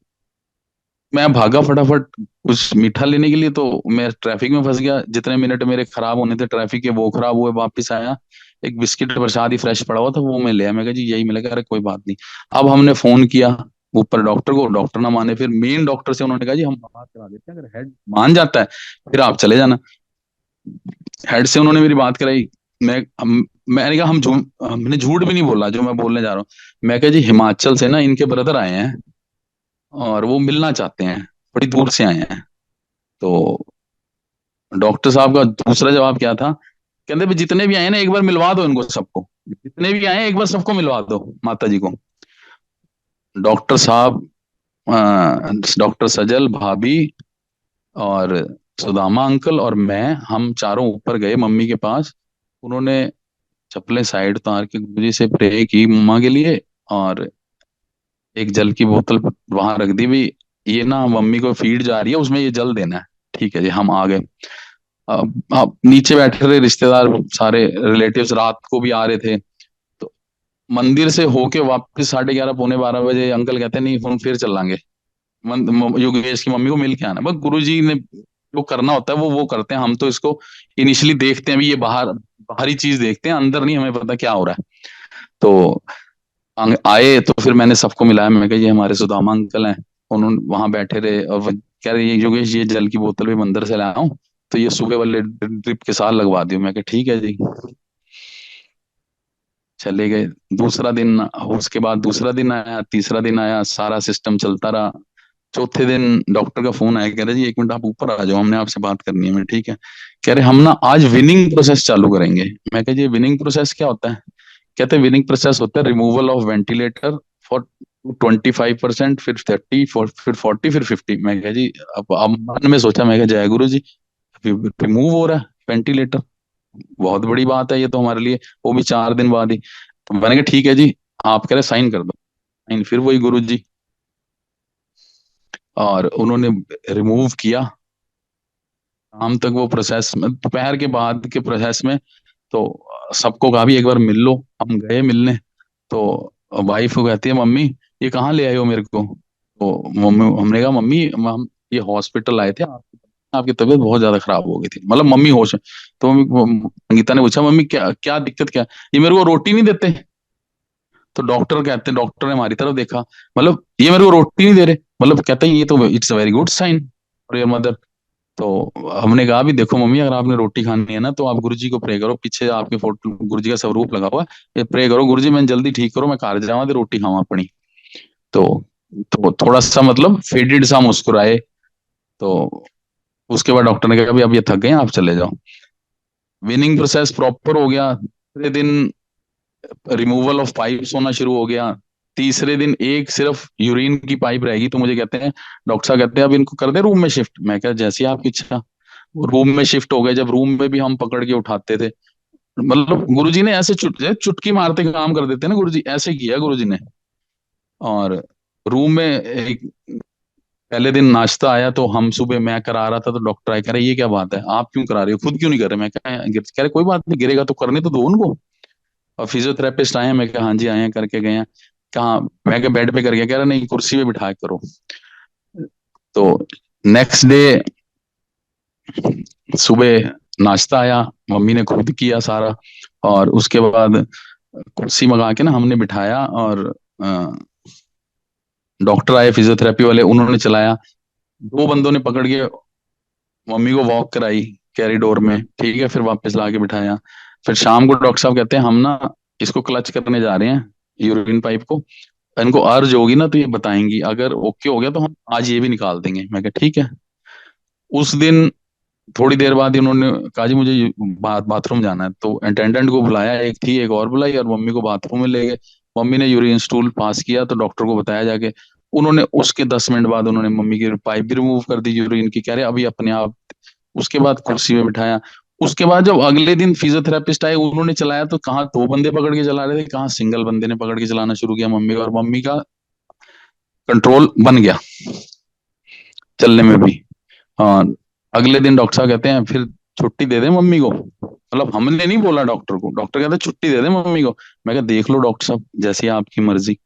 मैं भागा फटाफट कुछ मीठा लेने के लिए, तो मैं ट्रैफिक में फंस गया। जितने मिनट मेरे खराब होने थे ट्रैफिक के वो खराब हुए। वापस आया, एक बिस्किट प्रसाद ही फ्रेश पड़ा हुआ था वो मैं लिया। मैं कहा जी यही मिलेगा। अरे कोई बात नहीं। अब हमने फोन किया ऊपर डॉक्टर को, डॉक्टर ना माने, फिर मेन डॉक्टर से उन्होंने कहा जी हम बात करा देते हैं, अगर हेड मान जाता है फिर आप चले जाना। हेड से उन्होंने मेरी बात कराई। मैंने कहा हमने झूठ भी नहीं बोला जो मैं बोलने जा रहा हूँ। मैं कहा जी हिमाचल से ना इनके ब्रदर आए हैं और वो मिलना चाहते हैं, बड़ी दूर से आए हैं। तो डॉक्टर साहब का दूसरा जवाब क्या था, कहते भी जितने भी आए ना एक बार मिलवा दो इनको सबको, जितने भी आए एक बार सबको मिलवा दो माता जी को। डॉक्टर साहब, डॉक्टर सजल भाभी और सुदामा अंकल और मैं, हम चारों ऊपर गए मम्मी के पास। उन्होंने चप्पलें साइड उतार के गुरुजी से प्रे की मम्मा के लिए, और एक जल की बोतल वहां रख दी भी, ये ना मम्मी को फीड जा रही है, उसमें ये जल देना है। ठीक है जी। हम आ गए। अब नीचे बैठे रहे रिश्तेदार सारे, रिलेटिव्स रात को भी आ रहे थे। तो मंदिर से होके वापस 11:30 पौने 12 बजे अंकल कहते नहीं हम फिर चलेंगे, योगेश की मम्मी को मिल के आना। बस गुरु जी ने जो करना होता है वो करते हैं। हम तो इसको इनिशियली देखते हैं भी, ये बाहरी चीज देखते हैं, अंदर नहीं हमें पता क्या हो रहा है। तो आए तो फिर मैंने सबको मिलाया। मैं कहा ये हमारे सुदामा अंकल हैं। उन्होंने वहां बैठे रहे और वो कह रहे ये योगेश ये जल की बोतल भी मंदिर से लाया हूँ, तो ये सुबह वाले ड्रिप के साथ लगवा दियो। मैं कहा ठीक है जी। चले गए। दूसरा दिन, उसके बाद दूसरा दिन आया, तीसरा दिन आया, सारा सिस्टम चलता रहा। चौथे दिन डॉक्टर का फोन आया, कह रहे जी 1 मिनट आप ऊपर आ जाओ, हमने आपसे बात करनी है। मैं ठीक है। कह रहे हम ना आज विनिंग प्रोसेस चालू करेंगे। मैं कह जी विनिंग प्रोसेस क्या होता है? कहते विनिंग प्रोसेस होता है रिमूवल ऑफ वेंटिलेटर फॉर 25%, फिर 30, फिर 40, फिर 50। मैं कहा जी, अब मन में सोचा, मैं कहा जय गुरु जी, रिमूव हो रहा है वेंटिलेटर, बहुत बड़ी बात है ये तो हमारे लिए, वो भी 4 दिन बाद ही। तो मैंने कहा ठीक है जी, आप कह रहे साइन कर दो। साइन फिर वही गुरु जी, और उन्होंने रिमूव किया। शाम तक वो प्रोसेस में, दोपहर के बाद के प्रोसेस में, तो सबको कहा भी एक बार मिल लो। हम गए मिलने, तो वाइफ को कहती है मम्मी ये कहाँ ले आए हो मेरे को। तो मम्मी, हमने कहा मम्मी हम ये हॉस्पिटल आए थे, आपकी तबीयत बहुत ज्यादा खराब हो गई थी, मतलब मम्मी होश है। तो संगीता ने पूछा मम्मी क्या क्या दिक्कत क्या, ये मेरे को रोटी नहीं देते। तो डॉक्टर कहते हैं, डॉक्टर ने हमारी तरफ देखा, मतलब ये मेरे को रोटी नहीं दे रहे, मतलब कहते हैं ये तो it's a very good sign for your mother. तो हमने कहा भी देखो मम्मी, अगर आपने रोटी खानी है ना तो आप गुरुजी को प्रे करो, पीछे आपके फोटो गुरुजी का स्वरूप लगा हुआ है, ये प्रे करो गुरुजी मैं जल्दी ठीक करो, मैं घर जावा तो रोटी खावा अपनी। तो थोड़ा सा मतलब फेडेड सा मुस्कुराए। तो उसके बाद डॉक्टर ने कहा भी अब ये थक गए हैं, आप चले जाओ। विनिंग प्रोसेस प्रॉपर हो गया। दूसरे दिन रिमूवल ऑफ पाइप्स होना शुरू हो गया। तीसरे दिन एक सिर्फ यूरिन की पाइप रहेगी, तो मुझे कहते हैं, डॉक्टर साहब कहते हैं अब इनको कर दे रूम में शिफ्ट। मैं कहा जैसी आपकी इच्छा। रूम में शिफ्ट हो गए, जब रूम में भी हम पकड़ के उठाते थे, मतलब गुरुजी ने ऐसे चुटकी मारते काम कर देते ना, गुरुजी ऐसे किया गुरुजी ने। और रूम में एक पहले दिन नाश्ता आया, तो हम सुबह मैं करा रहा था, तो डॉक्टर आए, कह रहे ये क्या बात है, आप क्यों करा रहे हो, खुद क्यों नहीं कर रहे। मैं कह रहे कोई बात नहीं, गिरेगा तो करने तो दो उनको। और फिजियोथेरेपिस्ट आए हैं, मैं कहा हाँ जी आए हैं, करके गए हैं। कहाँ, मैं क्या बेड पे कर गया, कह रहा नहीं कुर्सी पे बिठा के करो। तो नेक्स्ट डे सुबह नाश्ता आया, मम्मी ने खुद किया सारा। और उसके बाद कुर्सी मंगा के ना हमने बिठाया, और डॉक्टर आए फिजियोथेरेपी वाले, उन्होंने चलाया। 2 बंदों ने पकड़ के मम्मी को वॉक कराई कैरिडोर में, ठीक है, फिर वापस ला के बिठाया। फिर शाम को डॉक्टर साहब कहते हैं हम ना इसको क्लच करने जा रहे हैं, यूरिन पाइप को, इनको अर्ज होगी ना तो ये बताएंगी, अगर ओके हो गया तो हम आज ये भी निकाल देंगे। मैं कहा ठीक है। उस दिन थोड़ी देर बाद ही उन्होंने कहा जी मुझे बाथरूम जाना है, तो अटेंडेंट को बुलाया, एक थी एक और बुलाई, और मम्मी को बाथरूम में ले गए। मम्मी ने यूरिन स्टूल पास किया, तो डॉक्टर को बताया जाके, उन्होंने उसके 10 मिनट बाद उन्होंने मम्मी की पाइप भी रिमूव कर दी यूरिन की, कह रहे अभी अपने आप। उसके बाद कुर्सी में बिठाया। उसके बाद जब अगले दिन फिजियोथेरेपिस्ट आए, उन्होंने चलाया, तो कहाँ 2 बंदे पकड़ के चला रहे थे, कहाँ सिंगल बंदे ने पकड़ के चलाना शुरू किया मम्मी का, और मम्मी का कंट्रोल बन गया चलने में भी। हाँ। अगले दिन डॉक्टर साहब कहते हैं फिर छुट्टी दे दे मम्मी को, मतलब हमने नहीं बोला डॉक्टर को, डॉक्टर कहते हैं छुट्टी दे दे मम्मी को। मैं कहा देख लो डॉक्टर साहब जैसी आपकी मर्जी।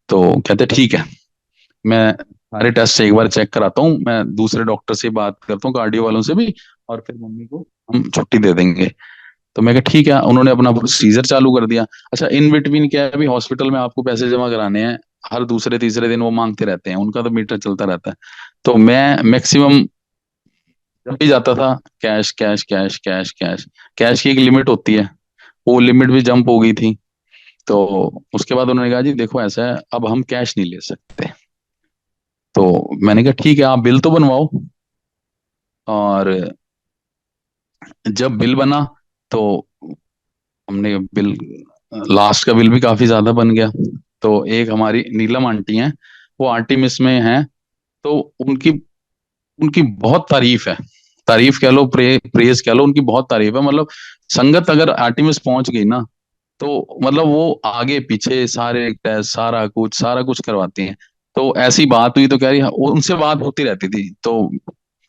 तो कहते ठीक है, मैं सारे टेस्ट से एक बार चेक कराता हूँ, मैं दूसरे डॉक्टर से बात करता हूँ, कार्डियो वालों से भी, और फिर मम्मी को हम छुट्टी दे देंगे। तो मैं कहा ठीक है, उन्होंने अपना प्रोसीजर चालू कर दिया। अच्छा, इन बिटवीन क्या है, अभी हॉस्पिटल में आपको पैसे जमा कराने हैं, हर दूसरे तीसरे दिन वो मांगते रहते हैं, उनका तो मीटर चलता रहता है। तो मैं मैक्सिमम जब भी जाता था, cash cash cash cash cash, cash की एक लिमिट होती है, वो लिमिट भी जंप हो गई थी। तो उसके बाद उन्होंने कहा जी देखो ऐसा है, अब हम कैश नहीं ले सकते। तो मैंने कहा ठीक है, आप बिल तो बनवाओ। और जब बिल बना, तो हमने बिल, लास्ट का बिल भी काफी ज्यादा बन गया। तो एक हमारी नीलम आंटी हैं, वो आर्टिमिस में हैं, तो उनकी उनकी बहुत तारीफ है, तारीफ कह लो, प्रेज कह लो, उनकी बहुत तारीफ है। मतलब संगत अगर आर्टिमिस पहुंच गई ना, तो मतलब वो आगे पीछे सारे टेस्ट सारा कुछ करवाती हैं। तो ऐसी बात हुई, तो कह रही उनसे बात होती रहती थी, तो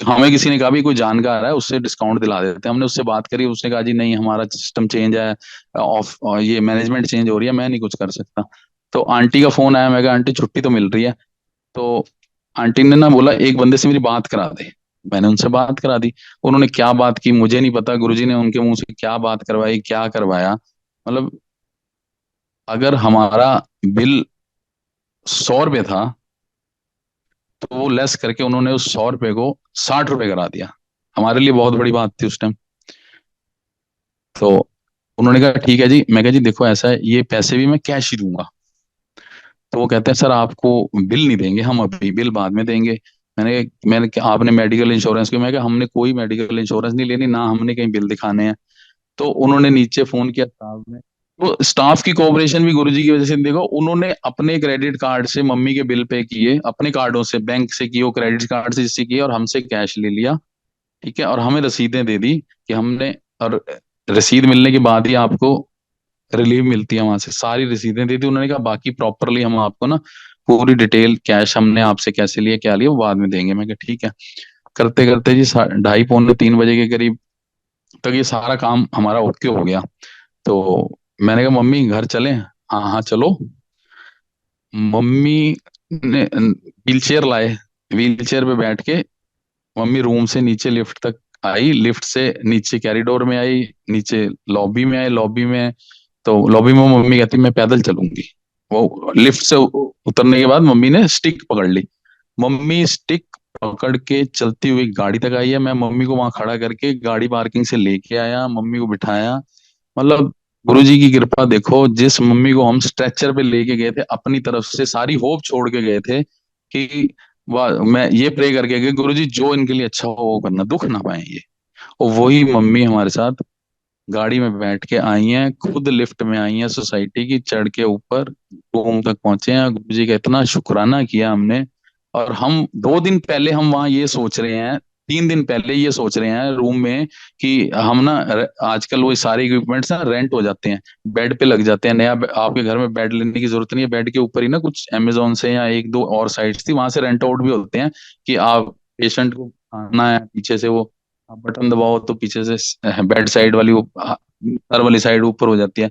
हमें किसी ने कहा भी कोई जानकार है उससे डिस्काउंट दिला देते हैं। हमने उससे बात करी, उसने कहा जी नहीं हमारा सिस्टम चेंज है, ऑफ ये मैनेजमेंट चेंज हो रही है, मैं नहीं कुछ कर सकता। तो आंटी का फोन आया, मैं कहा आंटी छुट्टी तो मिल रही है। तो आंटी ने ना बोला एक बंदे से मेरी बात करा दे। मैंने उनसे बात करा दी। उन्होंने क्या बात की मुझे नहीं पता, गुरुजी ने उनके मुंह से क्या बात करवाई, क्या करवाया। मतलब अगर हमारा बिल 100 रुपये था, तो वो लेस करके उन्होंने उस 100 रुपये को 60 रुपये करा दिया। हमारे लिए बहुत बड़ी बात थी उस टाइम। तो उन्होंने कहा ठीक है जी। मैं कहा जी देखो ऐसा है, ये पैसे भी मैं कैश ही दूंगा। तो वो कहते हैं सर आपको बिल नहीं देंगे हम, अभी बिल बाद में देंगे। मैंने कहा, आपने मेडिकल इंश्योरेंस क्यों। मैं कहा हमने कोई मेडिकल इंश्योरेंस नहीं लेनी, ना हमने कहीं बिल दिखाने हैं। तो उन्होंने नीचे फोन किया साहब ने, तो स्टाफ की कोऑपरेशन भी गुरुजी की वजह से देखो, उन्होंने अपने क्रेडिट कार्ड से मम्मी के बिल पे किए, अपने कार्डों से, बैंक से किए, वो क्रेडिट कार्ड से जिससे किए, और हमसे कैश ले लिया। ठीक है, और हमें रसीदें दे दी कि हमने, और रसीद मिलने के बाद ही आपको रिलीव मिलती है वहां से, सारी रसीदें दे दी उन्होंने, कहा बाकी प्रॉपरली हम आपको ना पूरी डिटेल, कैश हमने आपसे कैसे लिया क्या लिया वो बाद में देंगे। मैं कहा ठीक है। करते करते जी 2:30 पौने 3 बजे के करीब तक ये सारा काम हमारा ओके हो गया। तो मैंने कहा मम्मी घर चलें? हाँ हाँ चलो। मम्मी ने व्हील चेयर लाए, व्हील चेयर पे बैठ के मम्मी रूम से नीचे लिफ्ट तक आई, लिफ्ट से नीचे कॉरिडोर में आई, नीचे लॉबी में आई, लॉबी में, तो लॉबी में मम्मी कहती मैं पैदल चलूंगी। वो लिफ्ट से उतरने के बाद मम्मी ने स्टिक पकड़ ली, मम्मी स्टिक पकड़ के चलती हुई गाड़ी तक आई है। मैं मम्मी को वहां खड़ा करके गाड़ी पार्किंग से लेके आया, मम्मी को बिठाया। मतलब गुरुजी की कृपा देखो, जिस मम्मी को हम स्ट्रेचर पे लेके गए थे, अपनी तरफ से सारी होप छोड़ के गए थे कि वाह, मैं ये प्रे करके गए गुरुजी जो इनके लिए अच्छा हो वो करना, दुख ना पाए ये। और वही मम्मी हमारे साथ गाड़ी में बैठ के आई हैं, खुद लिफ्ट में आई हैं सोसाइटी की, चढ़ के ऊपर रूम तक पहुंचे हैं। गुरुजी का इतना शुक्राना किया हमने। और हम 2 दिन पहले हम वहां ये सोच रहे हैं, 3 दिन पहले ये सोच रहे हैं रूम में कि हम ना आजकल वो सारे इक्विपमेंट्स ना रेंट हो जाते हैं, बेड पे लग जाते हैं, नया आपके घर में बेड लेने की जरूरत नहीं है, बेड के ऊपर ही ना कुछ अमेजोन से या एक दो और साइट्स थी वहां से रेंट आउट भी होते हैं, कि आप पेशेंट को खाना है पीछे से वो आप बटन दबाओ तो पीछे से बेड साइड वाली वो सर वाली साइड ऊपर हो जाती है।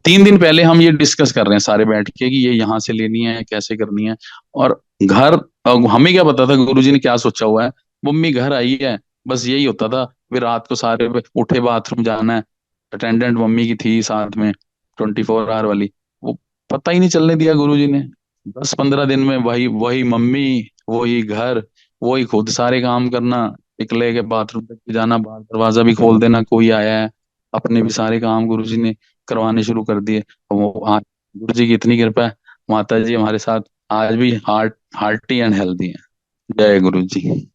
3 दिन पहले हम ये डिस्कस कर रहे हैं सारे बैठ के कि ये यहाँ से लेनी है कैसे करनी है। और घर, हमें क्या पता था गुरुजी ने क्या सोचा हुआ है। मम्मी घर आई है, बस यही होता था, फिर रात को सारे उठे बाथरूम जाना है, अटेंडेंट मम्मी की थी साथ में 24 आवर वाली, वो पता ही नहीं चलने दिया गुरुजी ने। 10-15 दिन में वही वही मम्मी, वही घर, वही खुद सारे काम करना, निकले के बाथरूम तक भी जाना, बाहर दरवाजा भी खोल देना कोई आया है, अपने भी सारे काम गुरुजी ने करवाने शुरू कर दिए। और वो आज गुरुजी की इतनी कृपा है, माता जी हमारे साथ आज भी हार्टी एंड हेल्दी है। जय गुरु जी।